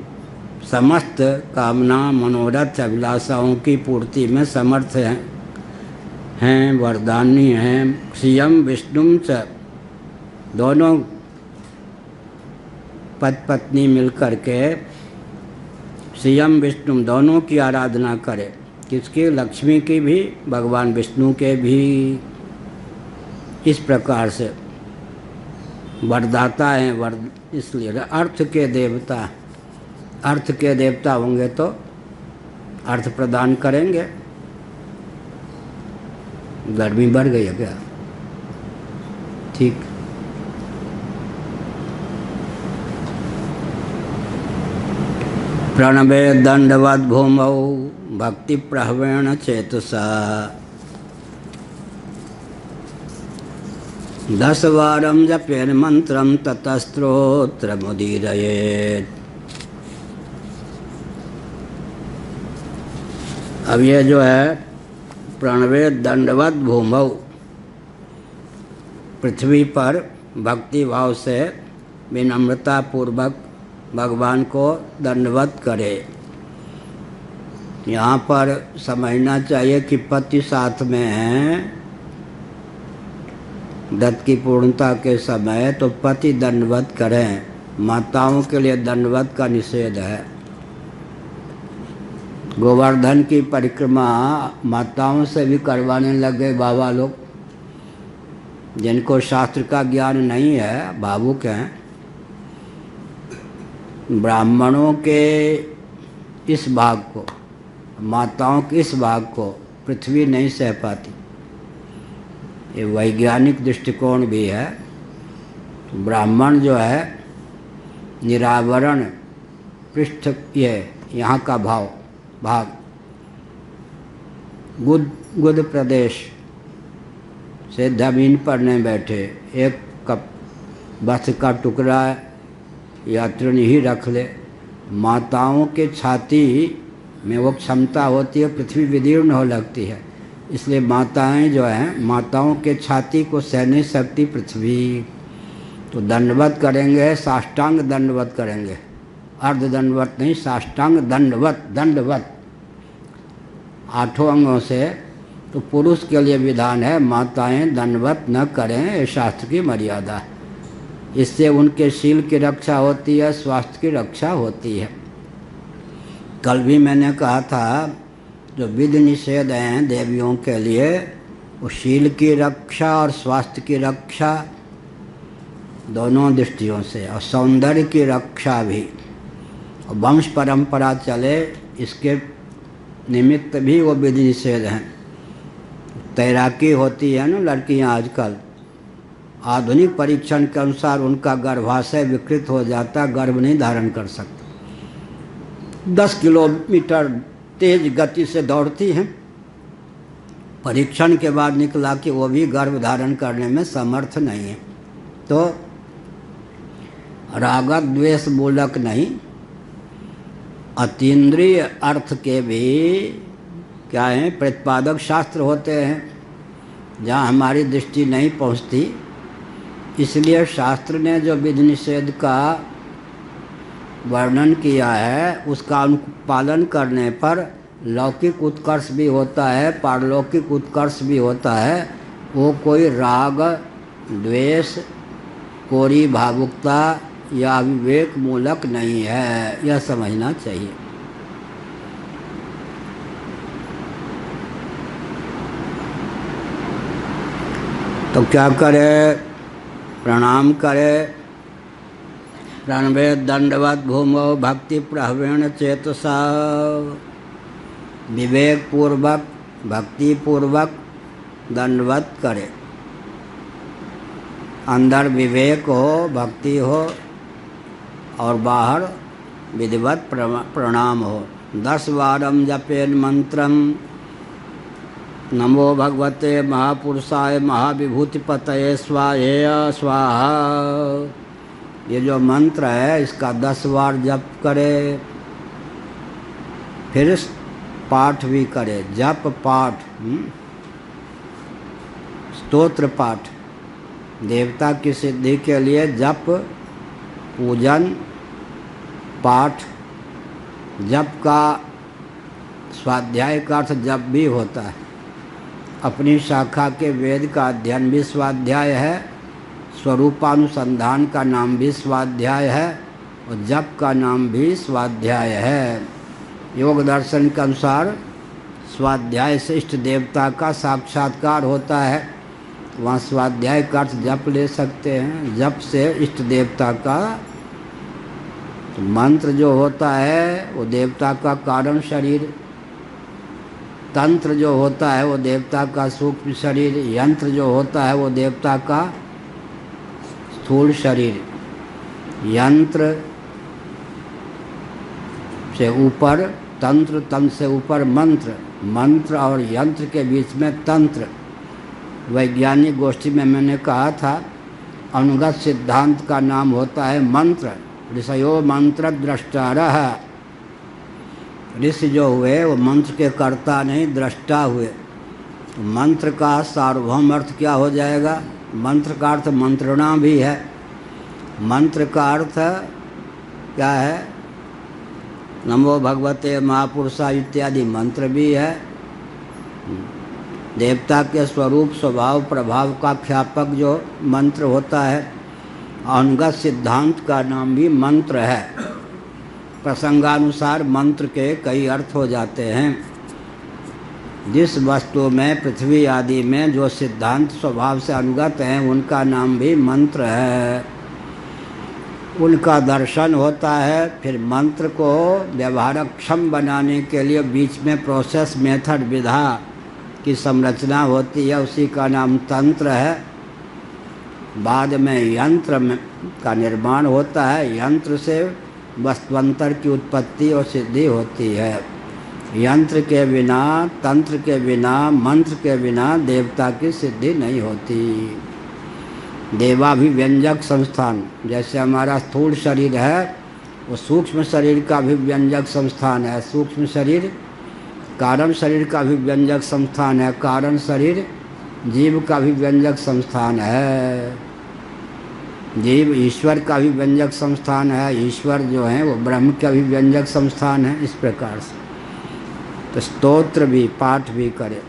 समस्त कामना, मनोरथ, अभिलाषाओं की पूर्ति में समर्थ हैं, वरदानी हैं। श्रियम विष्णुम च, दोनों पति पत्नी मिल कर के श्रियम विष्णु दोनों की आराधना करे। किसकी? लक्ष्मी की भी, भगवान विष्णु के भी। इस प्रकार से वरदाता हैं, वर इसलिए अर्थ के देवता, अर्थ के देवता होंगे तो अर्थ प्रदान करेंगे। गर्मी बढ़ गई है क्या? ठीक। प्रणवे दंडवत भूमौ भक्ति प्रहवेण चेतसा 10 वारम जपेन मंत्रम ततस्त्रोत्र मुदीरयेत्। अब ये जो है प्रणवे दंडवत भूमौ, पृथ्वी पर भक्ति भाव से विनम्रता पूर्वक भगवान को दंडवत करे। यहाँ पर समझना चाहिए कि पति साथ में है व्रत की पूर्णता के समय, तो पति दंडवत करें। माताओं के लिए दंडवत का निषेध है। गोवर्धन की परिक्रमा माताओं से भी करवाने लगे बाबा लोग, जिनको शास्त्र का ज्ञान नहीं है, भावुक हैं। ब्राह्मणों के इस भाग को, माताओं के इस भाग को पृथ्वी नहीं सह पाती। ये वैज्ञानिक दृष्टिकोण भी है। ब्राह्मण जो है निरावरण पृष्ठ, ये यहाँ का भाग गुद प्रदेश से जमीन पर नहीं बैठे, एक कप वस्त्र का टुकड़ा या तृण ही रख ले। माताओं के छाती में वो क्षमता होती है, पृथ्वी विदीर्ण हो लगती है। इसलिए माताएं जो हैं, माताओं के छाती को सह नहीं सकती पृथ्वी। तो दंडवत करेंगे, साष्टांग दंडवत करेंगे, अर्ध दंडवत नहीं, साष्टांग दंडवत। दंडवत 8 अंगों से। तो पुरुष के लिए विधान है माताएं दंडवत न करें, ये शास्त्र की मर्यादा है। इससे उनके शील की रक्षा होती है, स्वास्थ्य की रक्षा होती है। कल भी मैंने कहा था जो विधि निषेध हैं देवियों के लिए, वो शील की रक्षा और स्वास्थ्य की रक्षा दोनों दृष्टियों से, और सौंदर्य की रक्षा भी, और वंश परंपरा चले इसके निमित्त भी वो विधि निषेध हैं। तैराकी होती है ना लड़कियां आजकल, आधुनिक परीक्षण के अनुसार उनका गर्भाशय विकृत हो जाता, गर्भ नहीं धारण कर सकते। 10 किलोमीटर तेज गति से दौड़ती हैं, परीक्षण के बाद निकला कि वो भी गर्भ धारण करने में समर्थ नहीं है। तो राग द्वेष मूलक नहीं, अतीन्द्रिय अर्थ के भी क्या हैं, प्रतिपादक शास्त्र होते हैं, जहाँ हमारी दृष्टि नहीं पहुँचती। इसलिए शास्त्र ने जो विधि निषेध का वर्णन किया है, उसका पालन करने पर लौकिक उत्कर्ष भी होता है, पारलौकिक उत्कर्ष भी होता है। वो कोई राग द्वेष, कोरी भावुकता या विवेक मूलक नहीं है, यह समझना चाहिए। तो क्या करे? प्रणाम करे। प्रणवे दंडवत भूमौ भक्ति प्रहवेण चेतसा, विवेक पूर्वक भक्ति पूर्वक दंडवत करे। अंदर विवेक हो, भक्ति हो, और बाहर विधिवत प्रणाम हो। 10 वारम जपेन मंत्रम नमो भगवते महापुरुषाय महाविभूतिपतये स्वाहेय स्वाहा। ये जो मंत्र है इसका 10 बार जप करे, फिर पाठ भी करे। जप पाठ, स्तोत्र पाठ, देवता की सिद्धि के लिए जप, पूजन, पाठ। जप का स्वाध्याय का अर्थ जप भी होता है, अपनी शाखा के वेद का अध्ययन भी स्वाध्याय है, स्वरूपानुसंधान का नाम भी स्वाध्याय है और जप का नाम भी स्वाध्याय है। योग दर्शन के अनुसार स्वाध्याय से इष्ट देवता का साक्षात्कार होता है। वहाँ स्वाध्याय का अर्थ जप ले सकते हैं, जप से इष्ट देवता का तो मंत्र जो होता है वो देवता का कारण शरीर, तंत्र जो होता है वो देवता का सूक्ष्म शरीर, यंत्र जो होता है वो देवता का स्थूल शरीर। यंत्र से ऊपर तंत्र, तंत्र से ऊपर मंत्र, मंत्र और यंत्र के बीच में तंत्र। वैज्ञानिक गोष्ठी में मैंने कहा था अनुगत सिद्धांत का नाम होता है मंत्र। ऋषयो मंत्र द्रष्टारः, ऋषि जो हुए वो मंत्र के कर्ता नहीं दृष्टा हुए। तो मंत्र का सार्वभौम अर्थ क्या हो जाएगा? मंत्र का अर्थ मंत्रणा भी है। मंत्र का अर्थ क्या है? नमो भगवते महापुरुषा इत्यादि मंत्र भी है। देवता के स्वरूप स्वभाव प्रभाव का ख्यापक जो मंत्र होता है, अनुगत सिद्धांत का नाम भी मंत्र है। प्रसंगानुसार मंत्र के कई अर्थ हो जाते हैं। जिस वस्तु में पृथ्वी आदि में जो सिद्धांत स्वभाव से अनुगत हैं उनका नाम भी मंत्र है, उनका दर्शन होता है। फिर मंत्र को व्यवहारक्षम बनाने के लिए बीच में प्रोसेस मेथड विधा की संरचना होती है, उसी का नाम तंत्र है। बाद में यंत्र का निर्माण होता है, यंत्र से वस्तुअंतर की उत्पत्ति और सिद्धि होती है। यंत्र के बिना, तंत्र के बिना, मंत्र के बिना देवता की सिद्धि नहीं होती। देवाभिव्यंजक संस्थान, जैसे हमारा स्थूल शरीर है वो सूक्ष्म शरीर का अभिव्यंजक संस्थान है, सूक्ष्म शरीर कारण शरीर का अभिव्यंजक संस्थान है, कारण शरीर जीव का अभिव्यंजक संस्थान है, जीव ईश्वर का अभिव्यंजक संस्थान है, ईश्वर जो है वो ब्रह्म का अभिव्यंजक संस्थान है। इस प्रकार से तो स्तोत्र भी पाठ भी करे।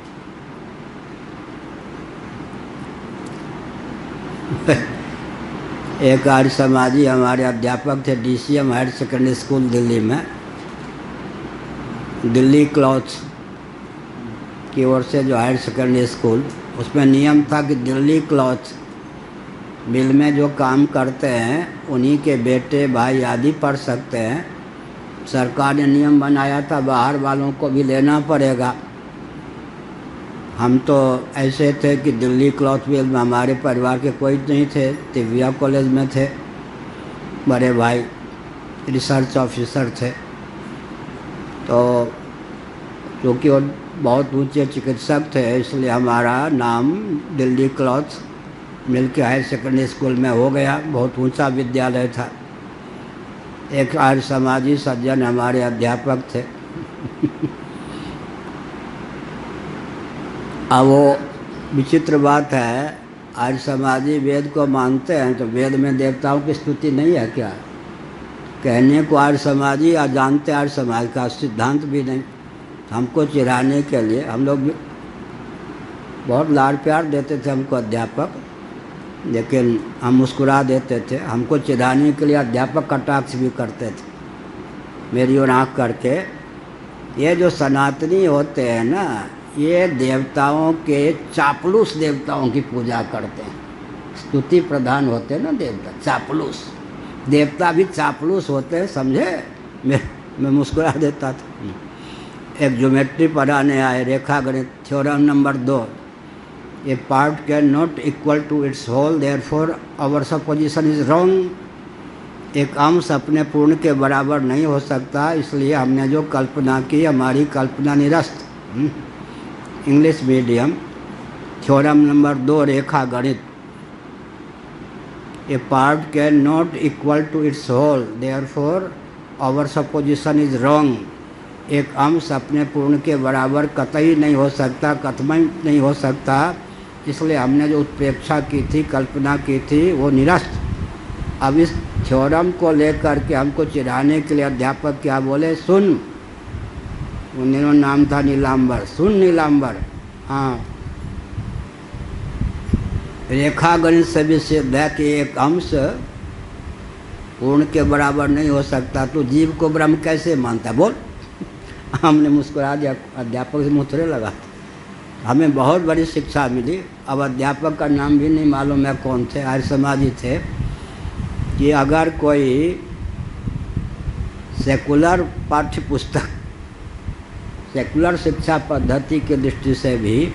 एक आर्य समाजी हमारे अध्यापक थे DCM higher secondary school Delhi में, दिल्ली क्लॉथ की ओर से जो हायर सेकेंडरी स्कूल, उसमें नियम था कि दिल्ली क्लॉथ मिल में जो काम करते हैं उन्हीं के बेटे भाई आदि पढ़ सकते हैं। सरकार ने नियम बनाया था बाहर वालों को भी लेना पड़ेगा। हम तो ऐसे थे कि दिल्ली क्लॉथ मिल में हमारे परिवार के कोई नहीं थे, दिव्या कॉलेज में थे, बड़े भाई रिसर्च ऑफिसर थे। तो क्योंकि वो बहुत ऊंचे चिकित्सक थे इसलिए हमारा नाम दिल्ली क्लॉथ मिल के हायर सेकेंडरी स्कूल में हो गया। बहुत ऊंचा विद्यालय था। एक आर्य समाजी सज्जन हमारे अध्यापक थे। अब वो विचित्र बात है, आर्य समाजी वेद को मानते हैं तो वेद में देवताओं की स्तुति नहीं है क्या? कहने को आर्य समाजी या जानते आर्य समाज का सिद्धांत भी नहीं। हमको चिढ़ाने के लिए हम लोग बहुत लाड़ प्यार देते थे हमको अध्यापक, लेकिन हम मुस्कुरा देते थे। हमको चिढ़ाने के लिए अध्यापक कटाक्ष भी करते थे मेरी ओर आँख करके। ये जो सनातनी होते हैं ना, ये देवताओं के चापलूस देवताओं की पूजा करते हैं। स्तुति प्रधान होते हैं ना देवता, चापलूस देवता भी चापलूस होते हैं, समझे? मैं मुस्कुरा देता था। एक ज्योमेट्री पढ़ाने आए, रेखा गणित, theorem number 2, a part can not equal to its whole therefore our supposition is wrong. एक अंश अपने पूर्ण के बराबर नहीं हो सकता, इसलिए हमने जो कल्पना की हमारी कल्पना निरस्त। इंग्लिश मीडियम, थ्योरम नंबर 2, रेखा गणित, a part can not equal to its whole therefore our supposition is wrong. एक अंश अपने पूर्ण के बराबर कतई नहीं हो सकता, कतई नहीं हो सकता, इसलिए हमने जो उत्प्रेक्षा की थी, कल्पना की थी, वो निरस्त। अब इस थ्योरम को लेकर के हमको चिढ़ाने के लिए अध्यापक क्या बोले, सुन, उन्होंने नाम था नीलांबर, सुन नीलांबर, हाँ रेखा गणित से भी सिद्ध है कि एक अंश पूर्ण के बराबर नहीं हो सकता, तो जीव को ब्रह्म कैसे मानता है? बोल। हमने मुस्कुरा दिया, अध्यापक से मुथरे लगा। हमें बहुत बड़ी शिक्षा मिली। अब अध्यापक का नाम भी नहीं मालूम है कौन थे, आर्य समाजी थे, कि अगर कोई सेकुलर पाठ्य पुस्तक, सेकुलर शिक्षा पद्धति की दृष्टि से भी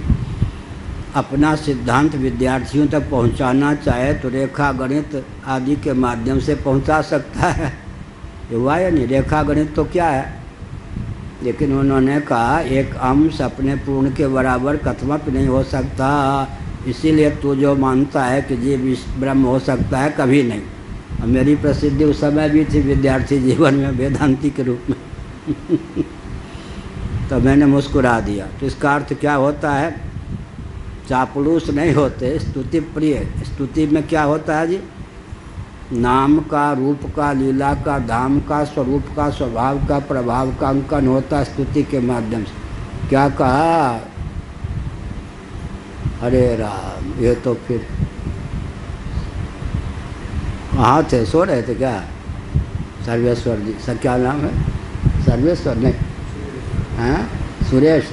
अपना सिद्धांत विद्यार्थियों तक पहुंचाना चाहे तो रेखा गणित आदि के माध्यम से पहुंचा सकता है। ये हुआ या नहीं? रेखा गणित तो क्या है? लेकिन उन्होंने कहा एक अंश अपने पूर्ण के बराबर कथमत नहीं हो सकता, इसीलिए तू जो मानता है कि जीव ब्रह्म हो सकता है, कभी नहीं। और मेरी प्रसिद्धि उस समय भी थी विद्यार्थी जीवन में वेदांती के रूप में। तो मैंने मुस्कुरा दिया। तो इसका अर्थ क्या होता है? चापलूस नहीं होते, स्तुति प्रिय। स्तुति में क्या होता है जी? नाम का, रूप का, लीला का, धाम का, स्वरूप का, स्वभाव का, प्रभाव का अंकन होता है स्तुति के माध्यम से। क्या कहा? अरे राम, ये तो फिर कहाँ थे? सो रहे थे क्या? सर्वेश्वर जी, सर क्या नाम है? सर्वेश्वर नहीं, हाँ, सुरेश।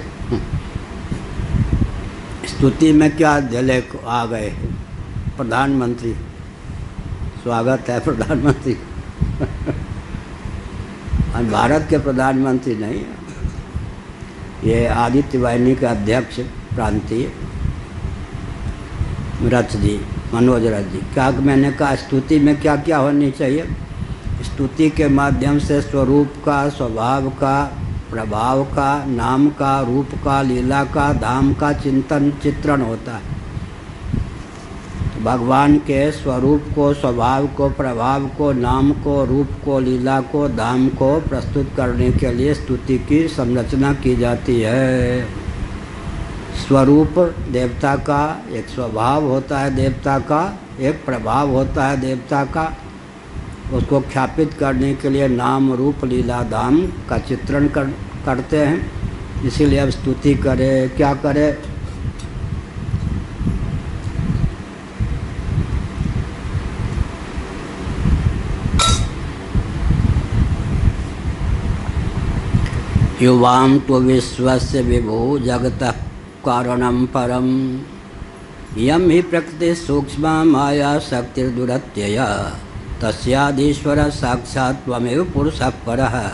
स्तुति में क्या झले आ गए? प्रधानमंत्री, स्वागत है प्रधानमंत्री। भारत के प्रधानमंत्री नहीं, ये आदित्य वाहिनी के अध्यक्ष प्रांतीय रथ जी, मनोज रथ जी। क्या मैंने कहा? स्तुति में क्या क्या होनी चाहिए? स्तुति के माध्यम से स्वरूप का, स्वभाव का, प्रभाव का, नाम का, रूप का, लीला का, धाम का चिंतन चित्रण होता है। भगवान के स्वरूप को, स्वभाव को, प्रभाव को, नाम को, रूप को, लीला को, धाम को प्रस्तुत करने के लिए स्तुति की संरचना की जाती है। स्वरूप देवता का एक स्वभाव होता है, देवता का एक प्रभाव होता है, देवता का। उसको ख्यापित करने के लिए नाम, रूप, लीला, धाम का चित्रण करते हैं। इसीलिए अब स्तुति करे, क्या करे? युवां तो विश्वस्य विभो जगतः कारणं परम यम ही प्रकृति सूक्ष्म माया शक्तिर्दुरत्यया तस्याधीश्वर साक्षात् त्वमेव पुरुषः परः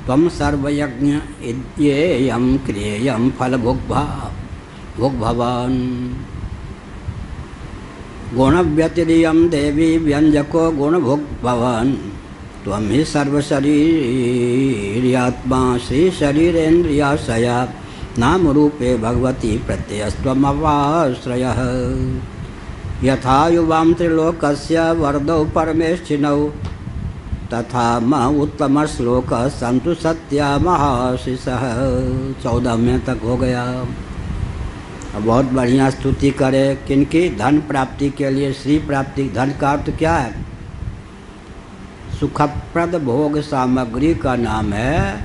त्वं सर्वयज्ञ इत्येयं क्रियेयं फलभुग्भवान् गुणव्यतिरियं देवी व्यंजको गुणभुग्भवान् त्वं ही सर्वशरीर्यात्मा श्री शरीरेन्द्रियाशया नाम रूपे भगवती प्रत्ययस्त्वमवाश्रयः यथा युवां त्रिलोकस्य वरदौ परमेष्ठिनौ तथा म उत्तम श्लोक संतु सत्या महाशिषः। 14वें तक हो गया। बहुत बढ़िया स्तुति करे। किनकी? धन प्राप्ति के लिए, श्री प्राप्ति। धन का अर्थ क्या है? सुखप्रद भोग सामग्री का नाम है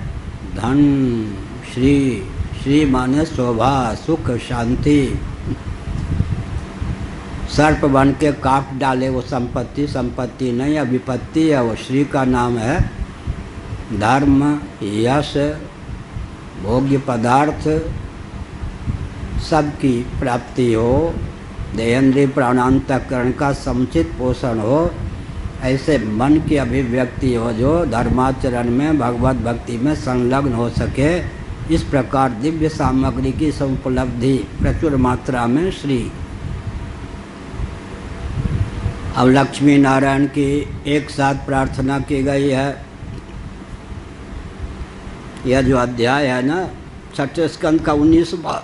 धन। श्री, श्री माने शोभा, सुख, शांति। सर्प बन के काट डाले वो संपत्ति, संपत्ति नहीं है, विपत्ति है। वो श्री का नाम है। धर्म, यश, भोग्य पदार्थ सबकी प्राप्ति हो, देहेंद्रिय प्राणांतकरण का समुचित पोषण हो, ऐसे मन की अभिव्यक्ति हो जो धर्माचरण में, भगवत भक्ति में संलग्न हो सके। इस प्रकार दिव्य सामग्री की समुपलब्धि प्रचुर मात्रा में श्री। अब लक्ष्मी नारायण की एक साथ प्रार्थना की गई है। यह जो अध्याय है ना, छठे स्कंद का 19वां।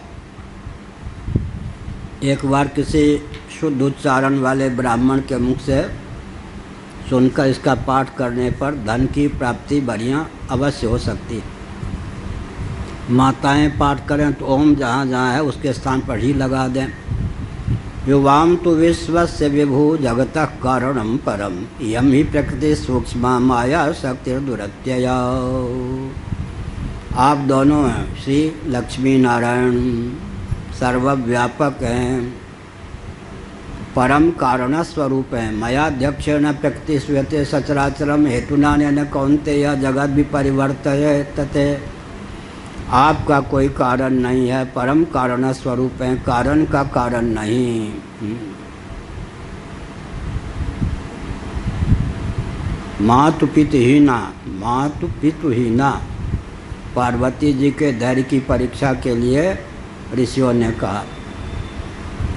एक बार किसी शुद्ध उच्चारण वाले ब्राह्मण के मुख से सुनकर इसका पाठ करने पर धन की प्राप्ति बढ़िया अवश्य हो सकती है। माताएं पाठ करें तो ओम जहाँ जहाँ है उसके स्थान पर ही लगा दें। युवाम तो विश्वस्य विभु जगतः कारणम परम यम ही प्रकृति सूक्ष्म माया शक्तिर्दुरत्यया। आप दोनों हैं श्री लक्ष्मी नारायण, सर्वव्यापक हैं, परम कारण स्वरूप है। मयाध्यक्षेण प्रकृति श्वेते सचराचरम हेतुना न कौन्तेय यह जगत भी परिवर्तते। आपका कोई कारण नहीं है, परम कारण स्वरूप है, कारण का कारण नहीं। मातु पितुहीना, मातु पितुहीना पार्वती जी के धैर्य की परीक्षा के लिए ऋषियों ने कहा,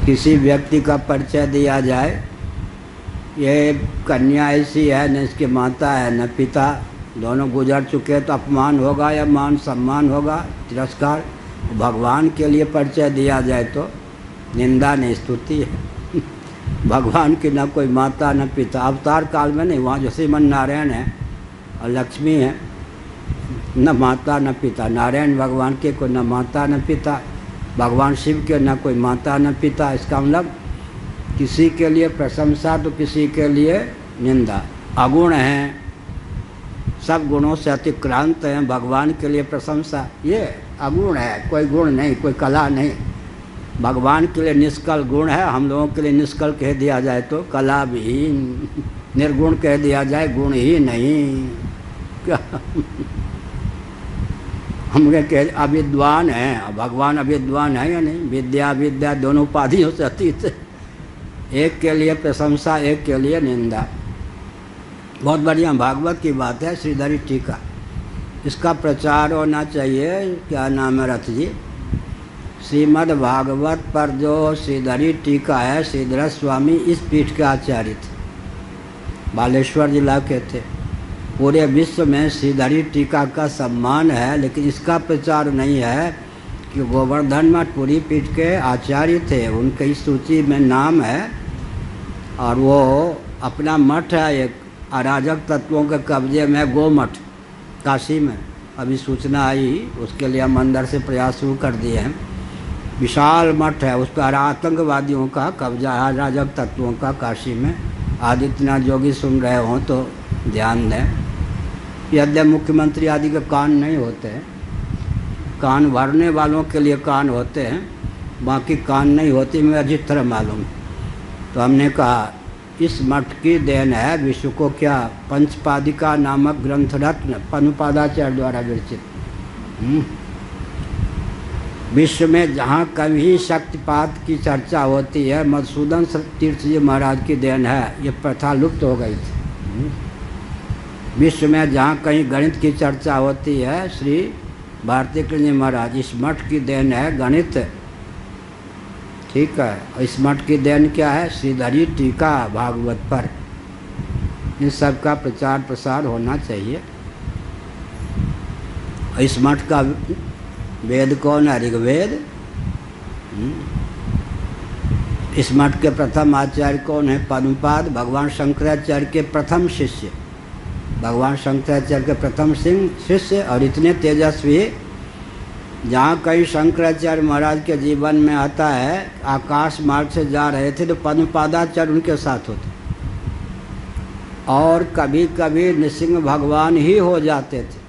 किसी व्यक्ति का परिचय दिया जाए, ये कन्या ऐसी है, न इसकी माता है न पिता, दोनों गुजर चुके, तो अपमान होगा या मान सम्मान होगा, तिरस्कार। भगवान के लिए परिचय दिया जाए तो निंदा नहीं, स्तुति है। भगवान की न कोई माता न पिता, अवतार काल में नहीं, वहाँ जो श्रीमन नारायण है और लक्ष्मी है, न माता न पिता। नारायण भगवान के कोई न माता न पिता, भगवान शिव के न कोई माता न पिता। इसका मतलब किसी के लिए प्रशंसा तो किसी के लिए निंदा। अगुण हैं, सब गुणों से अतिक्रांत हैं, भगवान के लिए प्रशंसा, ये अगुण है, कोई गुण नहीं, कोई कला नहीं। भगवान के लिए निष्कल गुण है, हम लोगों के लिए निष्कल कह दिया जाए तो कला विहीन, निर्गुण कह दिया जाए गुण ही नहीं। क्या हम कह अविद्वान हैं, भगवान अविद्वान है या नहीं? विद्या विद्या दोनों उपाधियों से अतीत, एक के लिए प्रशंसा एक के लिए निंदा। बहुत बढ़िया भागवत की बात है। श्रीधरी टीका, इसका प्रचार होना चाहिए। क्या नाम है रथ जी? श्रीमद् भागवत पर जो श्रीधरी टीका है, श्रीधर स्वामी इस पीठ के आचार्य थे, बालेश्वर जिला के थे। पूरे विश्व में श्रीधरी टीका का सम्मान है, लेकिन इसका प्रचार नहीं है कि गोवर्धन मठ पूरी पीठ के आचार्य थे, उनकी सूची में नाम है, और वो अपना मठ है एक अराजक तत्वों के कब्जे में, गो मठ काशी में। अभी सूचना आई, उसके लिए हम अंदर से प्रयास शुरू कर दिए हैं। विशाल मठ है, उस पर आतंकवादियों का कब्जा है, अराजक तत्वों का, काशी में। आदित्यनाथ जोगी सुन रहे हों तो ध्यान दें। यद्य मुख्यमंत्री आदि के कान नहीं होते हैं, कान भरने वालों के लिए कान होते हैं, बाकी कान नहीं होती, मुझे अच्छी तरह मालूम। तो हमने कहा इस मठ की देन है विश्व को क्या, पंचपादिका नामक ग्रंथ रत्न पनुपादाचार्य द्वारा विरचित। विश्व में जहाँ कभी शक्तिपात की चर्चा होती है, मधुसूदन तीर्थ जी महाराज की देन है, ये प्रथा लुप्त हो गई थी। विश्व में जहाँ कहीं गणित की चर्चा होती है, श्री भारती कृष्ण जी महाराज, इस मठ की देन है गणित। ठीक है, इस मठ की देन क्या है? श्रीधरी टीका भागवत पर। इन सब का प्रचार प्रसार होना चाहिए। इस मठ का वेद कौन है? ऋग्वेद। इस मठ के प्रथम आचार्य कौन है? पद्मपाद, भगवान शंकराचार्य के प्रथम शिष्य, भगवान शंकराचार्य के प्रथम शिष्य। और इतने तेजस्वी, जहाँ कहीं शंकराचार्य महाराज के जीवन में आता है, आकाश मार्ग से जा रहे थे तो पद्मपादाचार्य उनके साथ होते, और कभी कभी नृसिंह भगवान ही हो जाते थे।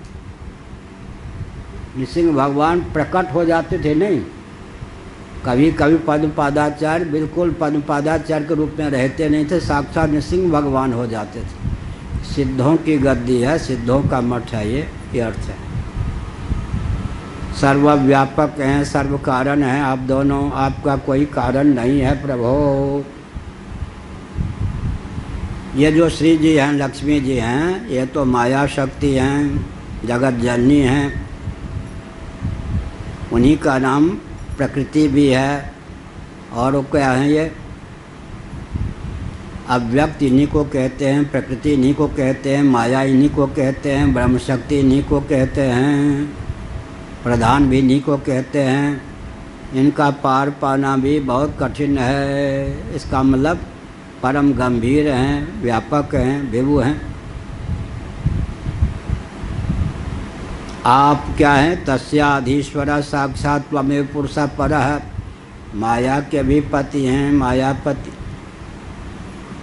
नृसिंह भगवान प्रकट हो जाते थे, नहीं, कभी कभी पद्मपादाचार्य बिल्कुल पद्मपादाचार्य के रूप में रहते नहीं थे, साक्षात नृसिंह भगवान हो जाते थे। सिद्धों की गद्दी है, सिद्धों का मठ है, ये अर्थ है। सर्वव्यापक हैं, सर्व कारण हैं आप दोनों, आपका कोई कारण नहीं है प्रभु। ये जो श्री जी हैं, लक्ष्मी जी हैं, ये तो माया शक्ति हैं, जगत जननी हैं, उन्हीं का नाम प्रकृति भी है। और वो क्या है? ये अव्यक्त इन्हीं को कहते हैं, प्रकृति इन्हीं को कहते हैं, माया इन्हीं को कहते हैं, ब्रह्म शक्ति इन्हीं को कहते हैं, प्रधान भी इन्हीं को कहते हैं। इनका पार पाना भी बहुत कठिन है। इसका मतलब परम गंभीर हैं, व्यापक हैं, विभु हैं। आप क्या हैं? तस्याधीश्वर साक्षात त्वमेव पुरुष परः। माया के भी पति हैं, मायापति।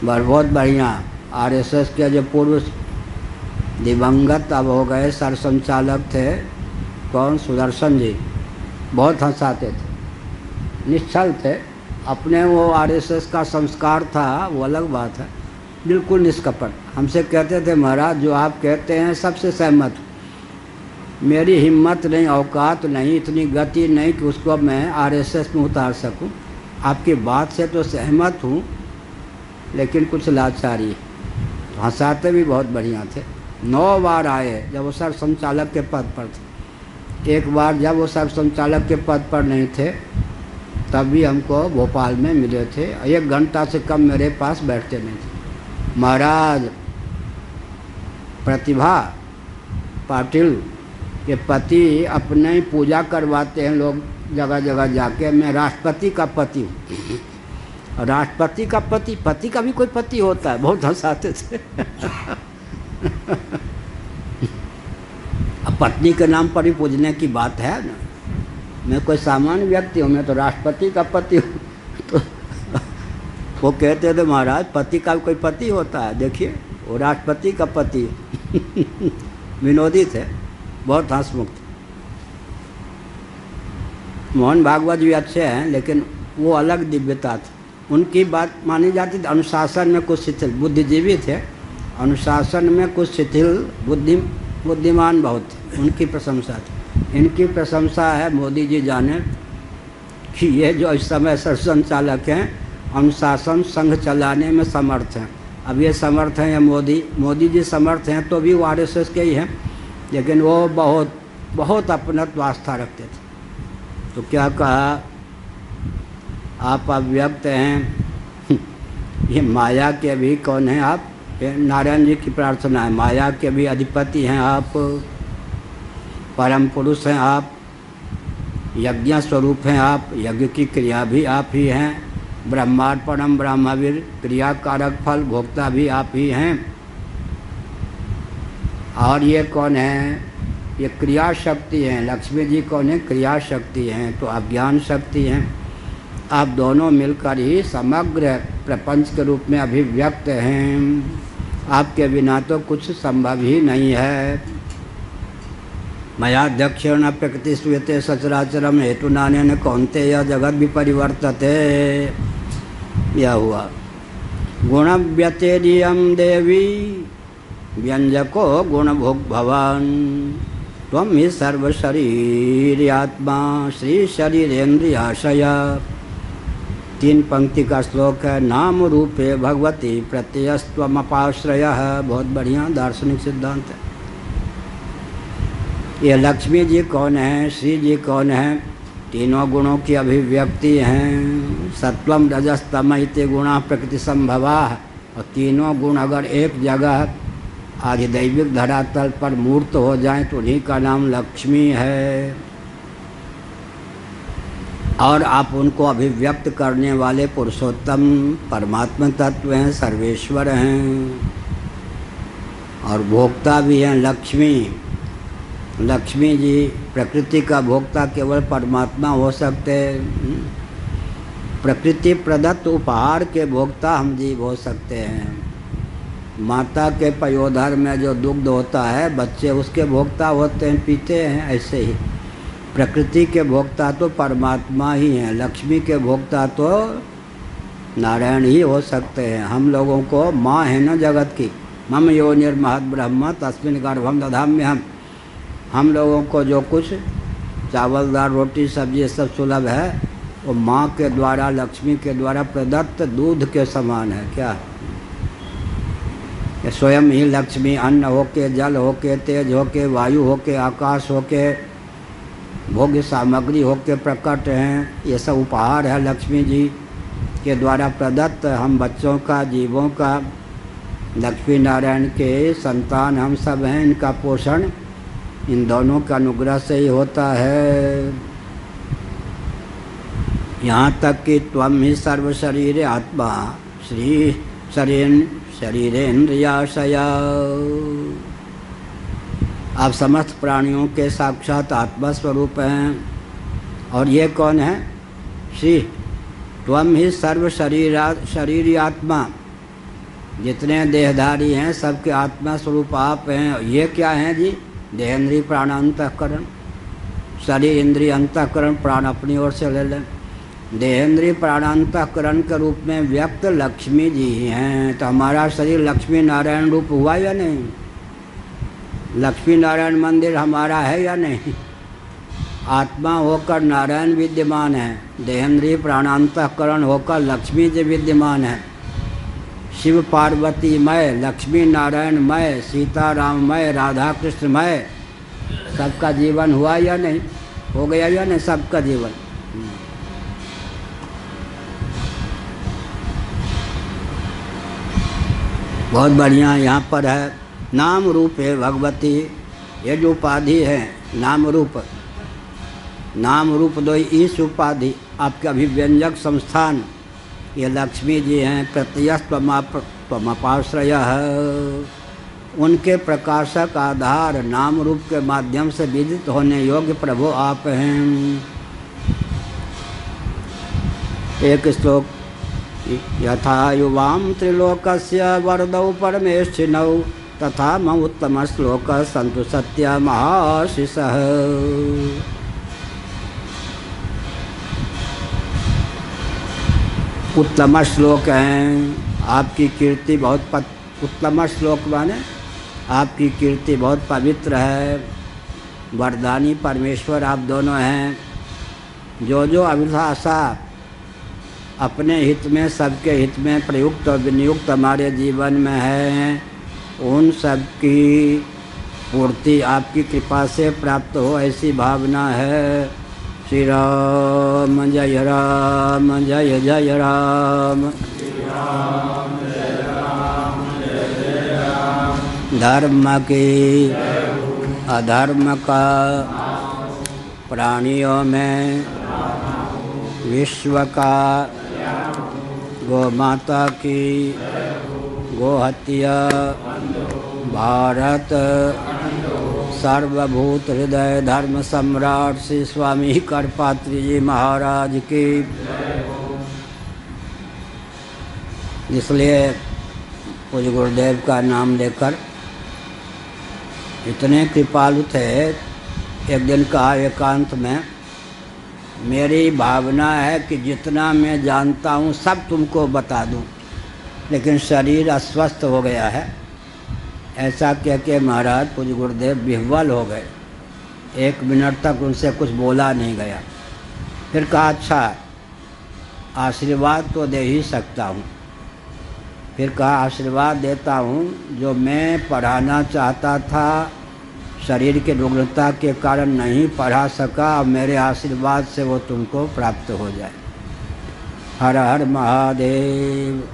बहुत बढ़िया। आरएसएस के जो पूर्व दिवंगत अब हो गए सरसंचालक थे, कौन? सुदर्शन जी, बहुत हंसाते थे, निश्चल थे, अपने वो आरएसएस का संस्कार था वो अलग बात है, बिल्कुल निष्कपट। हमसे कहते थे महाराज जो आप कहते हैं सबसे सहमत हूँ, मेरी हिम्मत नहीं, औकात नहीं, इतनी गति नहीं कि उसको मैं आरएसएस में उतार सकूँ। आपकी बात से तो सहमत हूँ लेकिन कुछ लाचारी। तो हंसाते भी बहुत बढ़िया थे। 9 बार आए जब वो सर संचालक के पद पर थे। एक बार जब वो सर संचालक के पद पर नहीं थे तब भी हमको भोपाल में मिले थे। 1 घंटा से कम मेरे पास बैठते नहीं थे। महाराज प्रतिभा पाटिल के पति अपने ही पूजा करवाते हैं लोग जगह जगह जाके। मैं राष्ट्रपति का पति हूँ। राष्ट्रपति का पति, पति का भी कोई पति होता है? बहुत हंसाते थे। अब पत्नी के नाम पर ही पूजने की बात है ना। मैं कोई सामान्य व्यक्ति हूँ, मैं तो राष्ट्रपति का पति हूँ। तो वो कहते थे महाराज पति का कोई पति होता है, देखिए वो राष्ट्रपति का पति। विनोदी थे, बहुत हंसमुख थे। मोहन भागवत भी अच्छे हैं लेकिन वो अलग दिव्यता थी। उनकी बात मानी जाती थी। अनुशासन में कुछ शिथिल, बुद्धिजीवी थे, अनुशासन में कुछ शिथिल, बुद्धिमान बहुत थे। उनकी प्रशंसा थी। इनकी प्रशंसा है मोदी जी जाने कि ये जो इस समय संचालक हैं अनुशासन संघ चलाने में समर्थ हैं। अब ये समर्थ हैं या मोदी जी समर्थ हैं तो भी वो आरएसएस के ही हैं, लेकिन वो बहुत बहुत अपनत्व आस्था रखते थे। तो क्या कहा, आप अव्यक्त हैं, ये माया के भी कौन हैं आप? नारायण जी की प्रार्थना है, माया के भी अधिपति हैं आप, परम पुरुष हैं आप, यज्ञ स्वरूप हैं आप, यज्ञ की क्रिया भी आप ही हैं, ब्रह्मार्पणम ब्रह्मवीर, क्रिया कारक फल भोक्ता भी आप ही हैं। और ये कौन है? ये क्रिया शक्ति हैं। लक्ष्मी जी कौन है? क्रिया शक्ति हैं। तो अज्ञान शक्ति हैं। आप दोनों मिलकर ही समग्र प्रपंच के रूप में अभिव्यक्त हैं। आपके बिना तो कुछ संभव ही नहीं है। मया दक्षिण प्रकृति स्वीयते सचराचरम हेतु नानेन कौन्ते यह जगत भी परिवर्तते। यह हुआ गुण व्यतेरियम देवी व्यंजको गुण भोग भवान त्वं ही सर्व शरीर आत्मा श्री शरीरेन्द्रियाशय। 3 पंक्ति का श्लोक है। नाम रूपे भगवती प्रत्ययस्त्वमपाश्रयः। बहुत बढ़िया दार्शनिक सिद्धांत है। ये लक्ष्मी जी कौन है? श्री जी कौन है? तीनों गुणों की अभिव्यक्ति हैं। सत्वम रजस तम इति गुणा प्रकृति संभवा। और तीनों गुण अगर एक जगह आधिदैविक धरातल पर मूर्त हो जाएं तो उन्हीं का नाम लक्ष्मी है। और आप उनको अभिव्यक्त करने वाले पुरुषोत्तम परमात्मा तत्व हैं, सर्वेश्वर हैं और भोक्ता भी हैं लक्ष्मी। लक्ष्मी जी प्रकृति का भोक्ता केवल परमात्मा हो सकते हैं। प्रकृति प्रदत्त उपहार के भोक्ता हम जीव हो सकते हैं। माता के पयोधर में जो दुग्ध होता है बच्चे उसके भोक्ता होते हैं, पीते हैं। ऐसे ही प्रकृति के भोक्ता तो परमात्मा ही हैं, लक्ष्मी के भोक्ता तो नारायण ही हो सकते हैं। हम लोगों को माँ है ना जगत की, मम योनिर्महत ब्रह्म तस्मिन् गर्भम दधाम्यहम्। हम लोगों को जो कुछ चावल दाल रोटी सब्जी सब सुलभ है वो माँ के द्वारा, लक्ष्मी के द्वारा प्रदत्त दूध के समान है। क्या ये स्वयं ही लक्ष्मी अन्न होके, जल होके, तेज होके, वायु होके, आकाश होके, भोग्य सामग्री होके प्रकट हैं। ये सब उपहार है लक्ष्मी जी के द्वारा प्रदत्त। हम बच्चों का, जीवों का, लक्ष्मी नारायण के संतान हम सब हैं। इनका पोषण इन दोनों का अनुग्रह से ही होता है। यहाँ तक कि त्वं ही सर्व शरीर आत्मा श्री शरीरेन्द्रियाशय। आप समस्त प्राणियों के साक्षात आत्मा स्वरूप हैं। और ये कौन है? श्री त्वं ही सर्व शरीर आत्मा। जितने देहधारी हैं सबके आत्मा स्वरूप आप हैं। ये क्या हैं जी? देहेंद्रिय प्राण अंतःकरण, शरीर इंद्रिय अंतःकरण, प्राण अपनी ओर से ले लें। देहेंद्रीय प्राणांतकरण के रूप में व्यक्त लक्ष्मी जी हैं। तो हमारा शरीर लक्ष्मी नारायण रूप हुआ या नहीं? लक्ष्मी नारायण मंदिर हमारा है या नहीं? आत्मा होकर नारायण विद्यमान है, देहेंद्रीय प्राणांतकरण होकर लक्ष्मी जी विद्यमान है। शिव पार्वतीमय, लक्ष्मी नारायणमय, सीताराममय, राधा कृष्णमय सबका जीवन हुआ या नहीं? हो गया या नहीं सबका जीवन? बहुत बढ़िया। यहाँ पर है नाम रूप है भगवती। ये जो उपाधि है नाम रूप, नाम रूप दो ईश उपाधि आपके अभिव्यंजक संस्थान ये लक्ष्मी जी हैं। प्रत्ययस्त्वमपाश्रय उनके प्रकाशक आधार नाम रूप के माध्यम से विदित होने योग्य प्रभु आप हैं। एक श्लोक यथा युवाम त्रिलोकस्य वरदौ परमेष्ठिनौ तथा मम उत्तम श्लोक संतु सत्य महाशिषः। उत्तम श्लोक हैं, आपकी कीर्ति बहुत उत्तम श्लोक माने आपकी कीर्ति बहुत पवित्र है। वरदानी परमेश्वर आप दोनों हैं। जो अभिलाषा अपने हित में सबके हित में प्रयुक्त और विनियुक्त हमारे जीवन में है उन सब की पूर्ति आपकी कृपा से प्राप्त हो ऐसी भावना है। श्री राम जय राम जय जय राम। धर्म की अधर्म का प्राणियों में विश्व का गौ माता की गोहत्या भारत सर्वभूत हृदय धर्म सम्राट श्री स्वामी करपात्री जी महाराज की। इसलिए पूज्य गुरुदेव का नाम लेकर इतने कृपालु थे। एक दिन कहा एकांत में, मेरी भावना है कि जितना मैं जानता हूँ सब तुमको बता दूँ, लेकिन शरीर अस्वस्थ हो गया है। ऐसा कह के महाराज पूज्य गुरुदेव विह्वल हो गए। 1 मिनट तक उनसे कुछ बोला नहीं गया। फिर कहा अच्छा आशीर्वाद तो दे ही सकता हूँ। फिर कहा आशीर्वाद देता हूँ, जो मैं पढ़ाना चाहता था शरीर के रुग्णता के कारण नहीं पढ़ा सका, मेरे आशीर्वाद से वो तुमको प्राप्त हो जाए। हर हर महादेव।